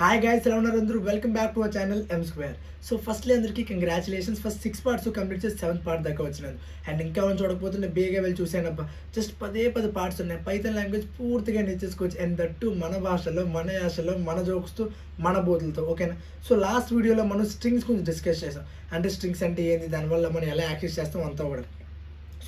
Hi guys, ఎలా ఉన్నారు అందరూ? Welcome back to our channel M square. So firstly అందరికీ కంగ్రాచులేషన్స్. ఫస్ట్ 6 పార్ట్స్ కంప్లీట్ చేసి 7th పార్ట్ దాకా వచ్చినాను. అండ్ ఇంకా ఏమైనా చూడకపోతే బేగా వెళ్ళి చూసానబ్బా. జస్ట్ 10 పార్ట్స్ ఉన్నాయి. పైథాన్ లాంగ్వేజ్ పూర్తిగా నేర్చేసుకోవచ్చు. అండ్ దట్టు మన భాషలో, మన యాసలో, మన జోక్స్తో, మన బోతులతో. ఓకేనా? సో లాస్ట్ వీడియోలో మనం స్ట్రింగ్స్ గురించి డిస్కస్ చేసాం. అంటే స్ట్రింగ్స్ అంటే ఏంది, దానివల్ల మనం ఎలా యాక్సెస్ చేస్తాం అంతా కూడా.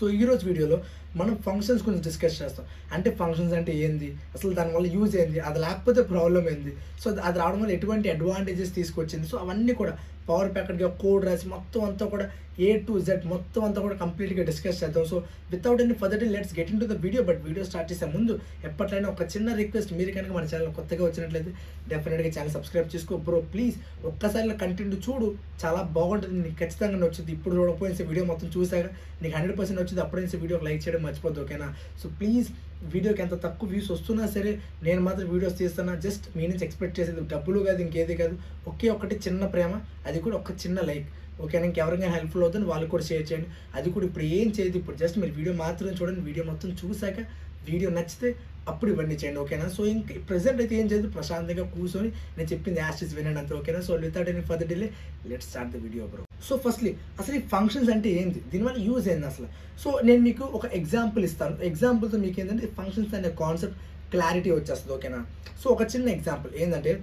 సో ఈరోజు వీడియోలో మనం ఫంక్షన్స్ గురించి డిస్కస్ చేస్తాం. అంటే ఫంక్షన్స్ అంటే ఏంది, అసలు దానివల్ల యూజ్ ఏంది, అది లేకపోతే ప్రాబ్లం ఏంది, సో అది రావడం వల్ల ఎటువంటి అడ్వాంటేజెస్ తీసుకొచ్చింది, సో అవన్నీ కూడా పవర్ ప్యాకెట్గా కోడ్ రాసి మొత్తం అంతా కూడా A to Z మొత్తం అంతా కూడా కంప్లీట్గా డిస్కస్ చేద్దాం. So without any further day let's get in to the video. But video start చేసే ముందు ఎప్పట్లైనా ఒక చిన్న రిక్వెస్ట్, మీరు కనుక మన ఛానల్ కొత్తగా వచ్చినట్లయితే డెఫినెట్గా ఛానల్ సబ్స్క్రైబ్ చేసుకో బ్రో. ప్లీజ్ ఒక్కసారి కంటెంట్ చూడు, చాలా బాగుంటుంది, నీకు ఖచ్చితంగా నచ్చుద్ది. ఇప్పుడు చూడకపోయిన వీడియో మొత్తం చూసాక నీకు 100% వచ్చింది, అప్పుడైనా వీడియోకి లైక్ చేయడం మర్చిపోద్దు. ఓకేనా? సో ప్లీజ్ వీడియోకి ఎంత తక్కువ వ్యూస్ వస్తున్నా సరే నేను మాత్రం వీడియోస్ తీస్తున్నా. జస్ట్ మీ నుంచి ఎక్స్పెక్ట్ చేసేది డబ్బులు కాదు, ఇంకేది కాదు, ఒకే ఒకటి చిన్న ప్రేమ, అది కూడా ఒక చిన్న లైక్. ఓకేనా? ఇంకెవరికైనా హెల్ప్ఫుల్ అవుతుంది వాళ్ళు కూడా షేర్ చేయండి. అది కూడా ఇప్పుడు ఏం చేయదు, ఇప్పుడు జస్ట్ మీరు వీడియో మాత్రం చూడండి. వీడియో మొత్తం చూసాక వీడియో నచ్చితే అప్పుడు ఇవన్నీ చేయండి. ఓకేనా? సో ఇంక ప్రెసెంట్ అయితే ఏం చేయదు, ప్రశాంతంగా కూర్చొని నేను చెప్పింది యాస్టిస్ వినండి అంతే. ఓకేనా? So without any further delay let's start the video bro. So firstly అసలు ఈ ఫంక్షన్స్ అంటే ఏంది, దీనివల్ల యూజ్ ఏంది అసలు? సో నేను మీకు ఒక ఎగ్జాంపుల్ ఇస్తాను. ఎగ్జాంపుల్తో మీకు ఏంటంటే ఫంక్షన్స్ అనే కాన్సెప్ట్ క్లారిటీ వచ్చేస్తుంది. ఓకేనా? సో ఒక చిన్న ఎగ్జాంపుల్ ఏంటంటే,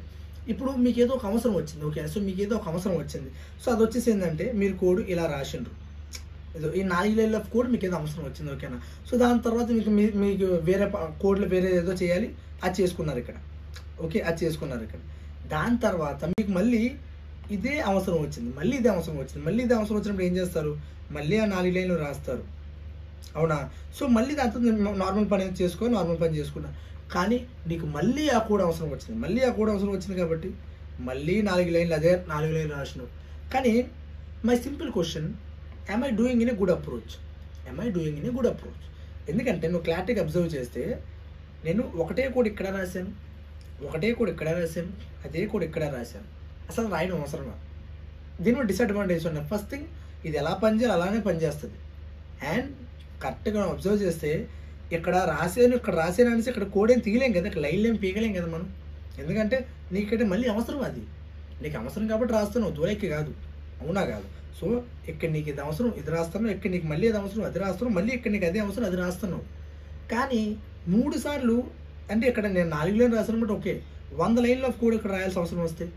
ఇప్పుడు మీకు ఏదో ఒక అవసరం వచ్చింది. ఓకేనా? సో మీకు ఏదో ఒక అవసరం వచ్చింది. సో అది వచ్చేసి ఏంటంటే, మీరు కోడ్ ఇలా రాసిండ్రు, ఏదో ఈ 4 లైన్ల కోడ్ మీకు ఏదో అవసరం వచ్చింది. ఓకేనా? సో దాని తర్వాత మీకు వేరే కోడ్లో వేరే ఏదో చేయాలి, అది చేసుకున్నారు ఇక్కడ. ఓకే, అది చేసుకున్నారు ఇక్కడ. దాని తర్వాత మీకు మళ్ళీ ఇదే అవసరం వచ్చింది, మళ్ళీ ఇదే అవసరం వచ్చింది. మళ్ళీ ఇదే అవసరం వచ్చినప్పుడు ఏం చేస్తారు, మళ్ళీ ఆ 4 లైన్లు రాస్తారు. అవునా? సో మళ్ళీ దాంతో నార్మల్ పని చేసుకొని నార్మల్ పని చేసుకున్నారు. కానీ నీకు మళ్ళీ ఆ కోడ్ అవసరం వచ్చింది, మళ్ళీ ఆ కోడ్ అవసరం వచ్చింది కాబట్టి మళ్ళీ 4 లైన్లు అదే 4 లైన్లు రాసినావు. కానీ my simple question, am I doing in a good approach? am I doing in a good approach? ఎందుకంటే నువ్వు క్లారిటీగా అబ్జర్వ్ చేస్తే నేను ఒకటే కోడ్ ఇక్కడ రాశాను, ఒకటే కోడ్ ఇక్కడ రాశాను, అదే కోడ్ ఇక్కడ రాశాను. అసలు రాయడం అవసరమా? దీనివల్ల డిసడ్వాంటేజ్ ఉన్నాయి. ఫస్ట్ థింగ్, ఇది ఎలా పనిచేయాలి అలానే పనిచేస్తుంది. అండ్ కరెక్ట్గా అబ్జర్వ్ చేస్తే ఇక్కడ రాసాను, ఇక్కడ రాసాను అనేసి ఇక్కడ కోడ్ ఏం తీయలేం కదా, ఇక్కడ లైన్లు ఏం పీకలేం కదా మనం. ఎందుకంటే నీకంటే మళ్ళీ అవసరం, అది నీకు అవసరం కాబట్టి రాస్తున్నావు, దూరేకి కాదు. అవునా కాదు? సో ఇక్కడ నీకు ఇది అవసరం, ఇది రాస్తున్నావు, ఇక్కడ నీకు మళ్ళీ అది అవసరం, అది రాస్తున్నావు, మళ్ళీ ఇక్కడ నీకు అదే అవసరం, అది రాస్తున్నావు. కానీ 3 సార్లు అంటే ఇక్కడ నేను 4 లైన్లు రాస్తాను బట్ ఓకే, 100 లైన్లు ఆఫ్ కోడ్ ఇక్కడ రాయాల్సిన అవసరం వస్తే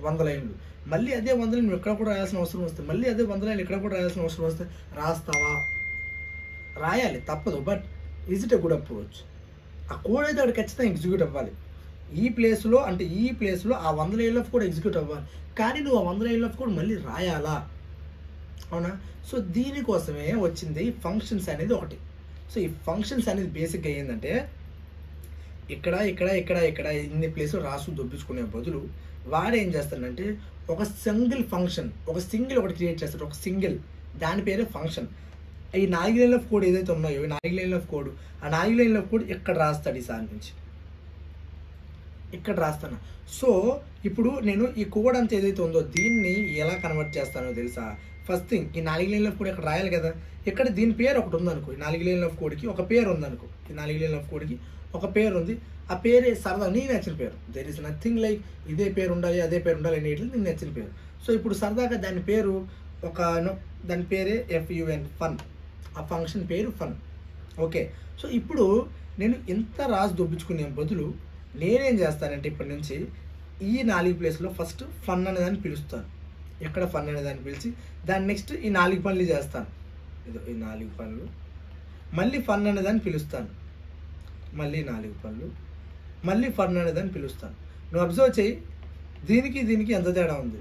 100 లైన్లు, మళ్ళీ అదే 100 లైన్లు ఇక్కడ కూడా రాయాల్సిన అవసరం వస్తే, మళ్ళీ అదే 100 లైన్లు ఇక్కడ కూడా రాయాల్సిన అవసరం వస్తే రాస్తావా? రాయాలి, తప్పదు. But is it a good approach? ఆ కోడ్ అయితే అక్కడ ఖచ్చితంగా ఎగ్జిక్యూట్ అవ్వాలి. ఈ ప్లేస్లో అంటే ఈ ప్లేస్లో ఆ 100 లైన్ల ఆఫ్ కోడ్ ఎగ్జిక్యూట్ అవ్వాలి. కానీ నువ్వు ఆ 100 లైన్ల ఆఫ్ కోడ్ మళ్ళీ రాయాలా? అవునా? సో దీనికోసమే వచ్చింది ఫంక్షన్స్ అనేది ఒకటి. సో ఈ ఫంక్షన్స్ అనేది బేసిక్గా ఏంటంటే, ఇక్కడ ఇక్కడ ఇక్కడ ఇక్కడ ఇన్ని ప్లేస్లో రాసు దొబ్బించుకునే బదులు వాడు ఏం చేస్తాడంటే ఒక సింగిల్ ఫంక్షన్, ఒక సింగిల్ ఒకటి క్రియేట్ చేస్తాడు, ఒక సింగిల్, దాని పేరే ఫంక్షన్. ఈ 4 లైన్ల ఆఫ్ కోడ్ ఏదైతే ఉన్నాయో, ఈ 4 లైన్ల ఆఫ్ కోడ్, ఆ 4 లైన్ల ఆఫ్ కోడ్ ఇక్కడ రాస్తాడు. ఈసారి నుంచి ఇక్కడ రాస్తాను. సో ఇప్పుడు నేను ఈ కోడ్ అంతా ఏదైతే ఉందో దీన్ని ఎలా కన్వర్ట్ చేస్తానో తెలుసా? ఫస్ట్ థింగ్, ఈ 4 లైన్ల ఆఫ్ కోడ్ ఇక్కడ రాయాలి కదా. ఇక్కడ దీని పేరు ఒకటి ఉందనుకో, ఈ 4 లైన్ల ఆఫ్ కోడ్కి ఒక పేరు ఉందనుకో, ఈ 4 లైన్ల ఆఫ్ కోడ్కి ఒక పేరు ఉంది. ఆ పేరే సరదా నీ నచ్చిన పేరు. దెర్ ఇస్ నథింగ్ లైక్ ఇదే పేరు ఉండాలి అదే పేరు ఉండాలి అనేటిది నీకు నచ్చిన పేరు. సో ఇప్పుడు సరదాగా దాని పేరు దాని పేరే FUN, ఫన్. ఆ ఫంక్షన్ పేరు ఫన్. ఓకే, సో ఇప్పుడు నేను ఎంత రాసి దొబ్బించుకునే బదులు నేనేం చేస్తానంటే ఇప్పటి నుంచి ఈ 4 ప్లేస్లో ఫస్ట్ ఫన్ అనేదాన్ని పిలుస్తాను. ఎక్కడ ఫన్ అనేదాన్ని పిలిచి దాన్ని నెక్స్ట్ ఈ 4 పనులు చేస్తాను. ఇదో ఈ 4 పనులు, మళ్ళీ ఫన్ అనేదాన్ని పిలుస్తాను, మళ్ళీ 4 పనులు, మళ్ళీ ఫన్ అనేదాన్ని పిలుస్తాను. నువ్వు అబ్జర్వ్ చేయి, దీనికి దీనికి ఎంత తేడా ఉంది.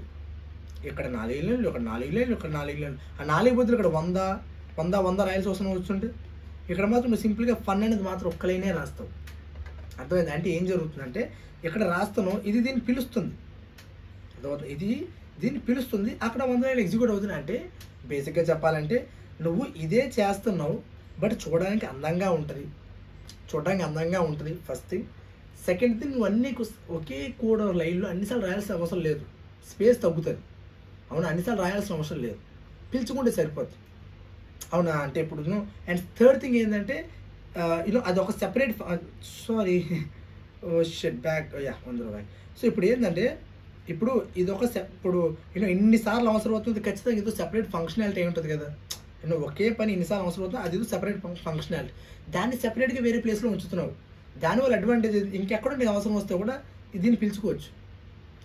ఇక్కడ 4 లైన్లు, ఇక్కడ 4 లైన్లు, ఇక్కడ 4 లైన్లు. ఆ 4 బదులు ఇక్కడ 100 రాయాల్సి అవసరం వస్తుంటే ఇక్కడ మాత్రం నువ్వు సింపుల్గా ఫన్ అనేది మాత్రం ఒక్క లైనే రాస్తావు. అర్థమైంది? అంటే ఏం జరుగుతుందంటే ఇక్కడ రాస్తాను, ఇది దీన్ని పిలుస్తుంది, ఇది దీన్ని పిలుస్తుంది, అక్కడ 100 లైన్లు ఎగ్జిక్యూట్ అవుతుంది. అంటే బేసిక్గా చెప్పాలంటే నువ్వు ఇదే చేస్తున్నావు బట్ చూడడానికి అందంగా ఉంటుంది, ఫస్ట్ థింగ్. సెకండ్ థింగ్, నువ్వు అన్నీ ఒకే కోడ్ లైన్లో అన్నిసార్లు రాయాల్సిన అవసరం లేదు, స్పేస్ తగ్గుతుంది. అవునా? అన్నిసార్లు రాయాల్సిన అవసరం లేదు, పిలుచుకుంటే సరిపోతుంది. అవునా? అంటే ఇప్పుడు అండ్ థర్డ్ థింగ్ ఏంటంటే అదొక సెపరేట్ షెట్ బ్యాక్ అందరూ బ్యాక్. సో ఇప్పుడు ఏంటంటే ఇప్పుడు ఇదొక ఇప్పుడు ఎన్నిసార్లు అవసరం అవుతుంది, ఖచ్చితంగా ఏదో సెపరేట్ ఫంక్షనాలిటీ అయి ఉంటుంది కదా. ఒకే పని ఎన్నిసార్లు అవసరం అవుతుందో అది ఏదో సెపరేట్ ఫంక్షనాలిటీ, దాన్ని సెపరేట్గా వేరే ప్లేస్లో ఉంచుతున్నావు. దానివల్ల అడ్వాంటేజ్ ఇంకెక్కడ నీకు అవసరం వస్తే కూడా దీన్ని పిలుచుకోవచ్చు.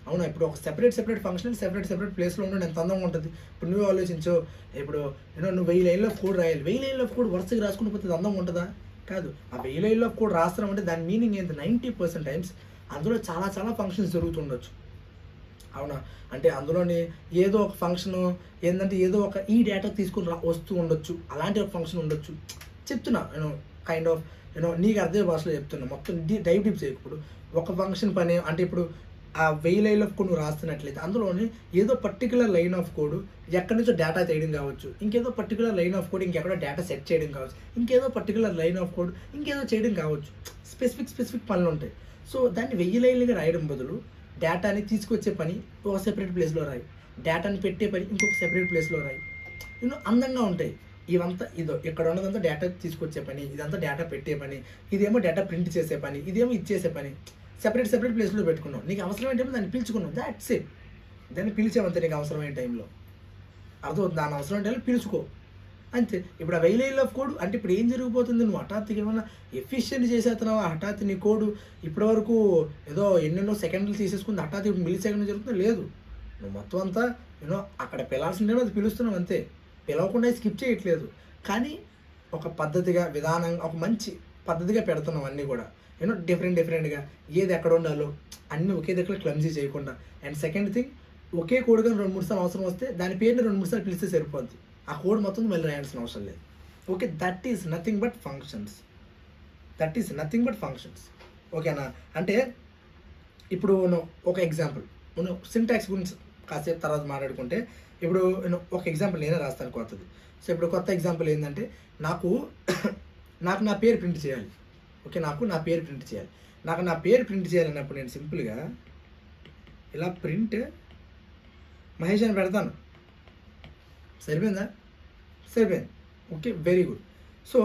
అవునా, ఇప్పుడు ఒక సెపరేట్ ఫంక్షన్ సెపరేట్ ప్లేస్లో ఉండడం ఎంత అందంగా ఉంటుంది. ఇప్పుడు నువ్వు ఆలోచించు, ఇప్పుడు నువ్వు 1000 లైన్లో కోడ్ రాయాలి, 1000 లైన్లో కోడ్ వరుసగా రాసుకుని పోతే అందంగా ఉంటుందా? కాదు. ఆ 1000 లైన్లో కోడ్ రాస్తున్నామంటే దాని మీనింగ్ ఏంటి, 90% టైమ్స్ అందులో చాలా ఫంక్షన్స్ జరుగుతుండొచ్చు. అవునా, అంటే అందులోని ఏదో ఒక ఫంక్షన్ ఏంటంటే ఏదో ఒక ఈ డేటా తీసుకుని వస్తూ ఉండొచ్చు, అలాంటి ఒక ఫంక్షన్ ఉండొచ్చు. చెప్తున్నా కైండ్ ఆఫ్ నీకు అర్థం భాషలో చెప్తున్నా, మొత్తం డైవ్ డిప్ చేయకు. ఇప్పుడు ఒక ఫంక్షన్ పని అంటే ఇప్పుడు ఆ 1000 లైన్ ఆఫ్ కోడ్ నువ్వు రాస్తున్నట్లయితే అందులోని ఏదో పర్టికులర్ లైన్ ఆఫ్ కోడ్ ఎక్కడి నుంచో డేటా చేయడం కావచ్చు, ఇంకేదో పర్టికులర్ లైన్ ఆఫ్ కోడ్ ఇంకెక్కడో డేటా సెట్ చేయడం కావచ్చు, ఇంకేదో పర్టికులర్ లైన్ ఆఫ్ కోడ్ ఇంకేదో చేయడం కావచ్చు. స్పెసిఫిక్ పనులు ఉంటాయి. సో దాన్ని 1000 లైన్లుగా రాయడం బదులు డేటాని తీసుకొచ్చే పని ఒక సెపరేట్ ప్లేస్లో రాయి, డేటాని పెట్టే పని ఇంకొక సెపరేట్ ప్లేస్లో రాయి. అందంగా ఉంటాయి. ఇవంతా ఇక్కడ ఉన్నదంతా డేటా తీసుకొచ్చే పని, ఇదంతా డేటా పెట్టే పని, ఇదేమో డేటా ప్రింట్ చేసే పని, ఇదేమో ఇచ్చేసే పని. సెపరేట్ ప్లేస్లో పెట్టుకున్నావు. నీకు అవసరమైన టైంలో దాన్ని పిలుచుకున్నావు, దాట్స్ ఇట్. దాన్ని పిలిచేవంతే నీకు అవసరమైన టైంలో. అర్థమవుతుంది, దాని అవసరమైన టైంలో పిలుచుకో అంతే. ఇప్పుడు ఆ 1000 లైన్ ఆఫ్ కోడ్ అంటే ఇప్పుడు ఏం జరిగిపోతుంది, నువ్వు హఠాత్తుగా ఏమన్నా ఎఫిషియెంట్ చేసేస్తున్నావా, హఠాత్తు నీ కోడ్ ఇప్పటి వరకు ఏదో ఎన్నెన్నో సెకండ్లు తీసేసుకుంది, హఠాత్తు ఇప్పుడు మిల్లీ సెకండ్ జరుగుతుంది లేదు. నువ్వు మొత్తం అంతా అక్కడ పిలాల్సిన అది పిలుస్తున్నావు అంతే, పిలవకుండా స్కిప్ చేయట్లేదు. కానీ ఒక పద్ధతిగా విధానంగా ఒక మంచి పద్ధతిగా పెడుతున్నావు అన్నీ కూడా. డిఫరెంట్గా ఏది ఎక్కడ ఉండాలో అన్నీ ఒకే దగ్గర క్లమ్జీ చేయకుండా. అండ్ సెకండ్ థింగ్, ఒకే కోడ్గా 2-3 సార్లు అవసరం వస్తే దాని పేరుని 2-3 సార్లు పిలిస్తే సరిపోద్ది. ఆ కోడ్ మొత్తం మళ్ళీ రాయాల్సిన అవసరం లేదు. Okay, that is nothing but functions. ఓకేనా, అంటే ఇప్పుడు ఒక ఎగ్జాంపుల్ సింటాక్స్ గురించి కాసేపు తర్వాత మాట్లాడుకుంటే, ఇప్పుడు ఒక ఎగ్జాంపుల్ నేనే రాస్తాను కొత్తది. సో ఇప్పుడు కొత్త ఎగ్జాంపుల్ ఏంటంటే నాకు నా పేరు ప్రింట్ చేయాలి. ఓకే, నాకు నా పేరు ప్రింట్ చేయాలన్నప్పుడు నేను సింపుల్గా ఇలా ప్రింట్ మహేష్ అని పెడతాను. సరిపోయింది. Okay, very good. సో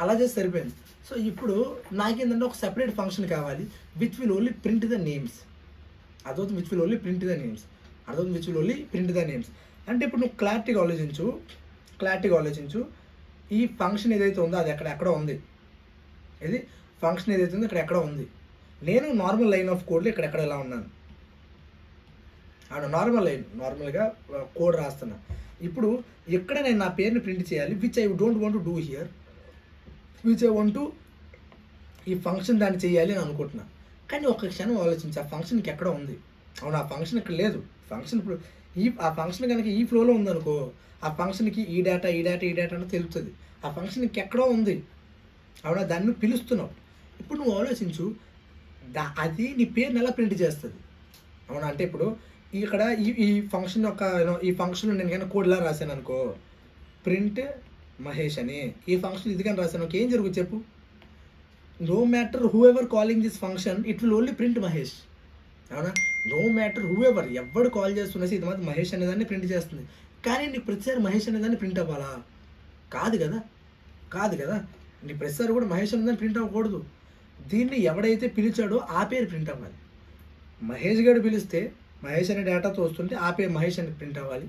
అలా చేసి సరిపోయింది. సో ఇప్పుడు నాకేంటంటే ఒక సెపరేట్ ఫంక్షన్ కావాలి which will only print the names. అర్థమవుతుంది, which will only print the names. అంటే ఇప్పుడు నువ్వు క్లారిటీగా ఆలోచించు. ఈ ఫంక్షన్ ఏదైతే ఉందో అది ఎక్కడో ఉంది. ఫంక్షన్ ఏదైతే ఉందో ఎక్కడెక్కడో ఉంది. నేను నార్మల్ లైన్ ఆఫ్ కోడ్లో ఎక్కడెక్కడ ఇలా ఉన్నాను. నార్మల్గా కోడ్ రాస్తున్నా. ఇప్పుడు ఎక్కడ నేను నా పేరుని ప్రింట్ చేయాలి, which I don't want to do here, which I want to ఈ ఫంక్షన్ దాన్ని చేయాలి అని అనుకుంటున్నా. కానీ ఒక క్షణం ఆలోచించి ఆ ఫంక్షన్కి ఎక్కడ ఉంది. అవును, ఆ ఫంక్షన్ ఇక్కడ లేదు. ఫంక్షన్ ఇప్పుడు ఆ ఫంక్షన్ కనుక ఈ ఫ్లోలో ఉందనుకో, ఆ ఫంక్షన్కి ఈ డేటా అని తెలుస్తుంది. ఆ ఫంక్షన్కి ఎక్కడో ఉంది. అవునా, దాన్ని పిలుస్తున్నావు. ఇప్పుడు నువ్వు ఆలోచించు, అది నీ పేరుని ఎలా ప్రింట్ చేస్తుంది. అవునా, అంటే ఇప్పుడు ఇక్కడ ఈ ఫంక్షన్ యొక్క ఈ ఫంక్షన్లో నేను కానీ కోడ్ ఇలా రాశాను అనుకో, ప్రింట్ మహేష్ అని. ఈ ఫంక్షన్ ఇది కానీ రాశాను అనుకో, ఏం జరుగుతుంది చెప్పు. No matter who ever calling this function it will only print Mahesh. అవునా, నో మ్యాటర్ హూ ఎవరు కాల్ చేస్తున్నా ఇది మాత్రం మహేష్ అనేదాన్ని ప్రింట్ చేస్తుంది. కానీ నీకు ప్రతిసారి మహేష్ అనేదాన్ని ప్రింట్ అవ్వాలా? కాదు కదా. నీ ప్రతిసారి కూడా మహేష్ అనేదాన్ని ప్రింట్ అవ్వకూడదు. దీన్ని ఎవడైతే పిలిచాడో ఆ పేరు ప్రింట్ అవ్వాలి. మహేష్ గారు పిలిస్తే మహేష్ అనే డేటాతో వస్తుంటే ఆ పేరు మహేష్ అని ప్రింట్ అవ్వాలి.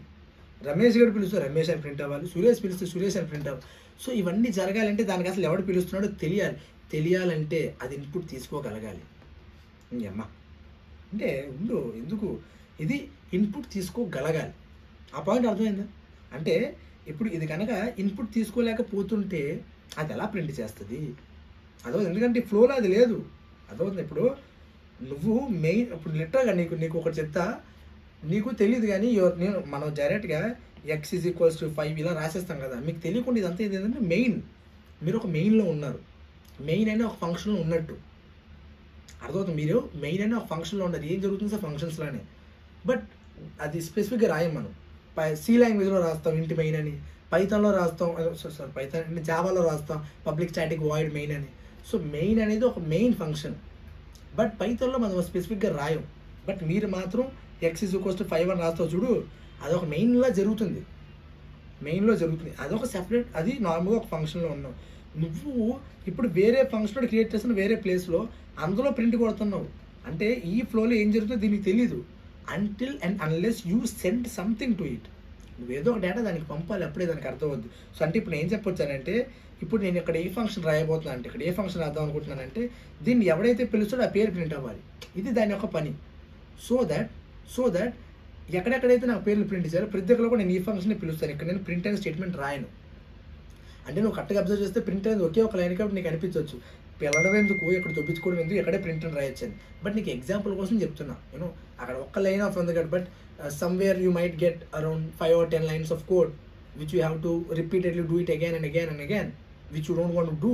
రమేష్ గారు పిలుస్తే రమేష్ అని ప్రింట్ అవ్వాలి. సురేష్ పిలిస్తే సురేష్ అని ప్రింట్ అవ్వాలి. సో ఇవన్నీ జరగాలంటే దానికి అసలు ఎవడు పిలుస్తున్నాడో తెలియాలంటే అది ఇన్పుట్ తీసుకోగలగాలి. అమ్మా అంటే ఎందుకు ఇది ఇన్పుట్ తీసుకోగలగాలి. ఆ పాయింట్ అర్థమైందా? అంటే ఇప్పుడు ఇది కనుక ఇన్పుట్ తీసుకోలేకపోతుంటే అది ఎలా ప్రింట్ చేస్తుంది? అదవుతుంది, ఎందుకంటే ఫ్లోలో అది లేదు. అదవుతుంది. ఇప్పుడు నువ్వు మెయిన్ ఇప్పుడు లిటరల్గా నీకు ఒకటి చెప్తా, నీకు తెలియదు కానీ మనం డైరెక్ట్గా x = 5 ఇలా రాసేస్తాం కదా. మీకు తెలియకుండా ఇదంతా ఏంటంటే మీరు ఒక మెయిన్లో ఉన్నారు. మెయిన్ అయినా ఒక ఫంక్షన్లో ఉన్నట్టు అర్థమవుతుంది. మీరు మెయిన్ అయినా ఒక ఫంక్షన్లో ఉన్నారు. ఏం జరుగుతుంది సార్ ఫంక్షన్స్లోనే, బట్ అది స్పెసిఫిక్గా రాయం. మనం సి లాంగ్వేజ్లో రాస్తాం ఇంటి మెయిన్ అని, పైథాన్లో రాస్తాం, పైథాన్ జావాలో రాస్తాం పబ్లిక్ స్టాటిక్ వాయిడ్ మెయిన్ అని. సో మెయిన్ అనేది ఒక మెయిన్ ఫంక్షన్, బట్ పైథాన్లో మనం స్పెసిఫిక్గా రాయం. బట్ మీరు మాత్రం x = 5 అని రాస్తావు చూడు, అదొక మెయిన్లో జరుగుతుంది. అదొక సెపరేట్, అది నార్మల్గా ఒక ఫంక్షన్లో ఉన్నాం. నువ్వు ఇప్పుడు వేరే ఫంక్షన్ క్రియేట్ చేస్తున్న వేరే ప్లేస్లో అందులో ప్రింట్ కొడుతున్నావు. అంటే ఈ ఫ్లోలో ఏం జరుగుతుందో దీనికి తెలీదు. Until and unless you send something to it. నువ్వేదో ఒక డేటా దానికి పంపాలి, అప్పుడే దానికి అర్థం అవుద్ది. సో అంటే ఇప్పుడు ఏం చెప్పొచ్చానంటే, ఇప్పుడు నేను ఇక్కడ ఏ ఫంక్షన్ రాయబోతున్నాను అంటే, ఇక్కడ ఏ ఫంక్షన్ రాద్దాం అనుకుంటున్నానంటే, దీన్ని ఎవడైతే పిలుస్తాడో ఆ పేరు ప్రింట్ అవ్వాలి. ఇది దాని యొక్క పని. సో దట్ ఎక్కడెక్కడైతే నాకు పేర్లు ప్రింట్ చేయాలో ప్రతి ఒక్కరు కూడా నేను ఈ ఫంక్షన్ని పిలుస్తాను. ఇక్కడ నేను ప్రింట్ అయిన స్టేట్మెంట్ రాయను. అంటే నువ్వు కరెక్ట్గా అబ్జర్వ్ చేస్తే ప్రింట్ అనేది ఒకే ఒక లైన్ కాబట్టి నీకు అనిపించవచ్చు, పిల్లడం ఎందుకు, ఇక్కడ చూపించుకోవడం ఎందుకు, ఎక్కడే ప్రింట్ అని రాయొచ్చని. బట్ నీకు ఎగ్జాంపుల్ కోసం చెప్తున్నా. అక్కడ ఒక్క లైన్ ఆఫ్ ఉంది కదా, but somewhere you might get around 5 or 10 lines of code which you have to repeatedly do it again and again and again, which you don't want to do.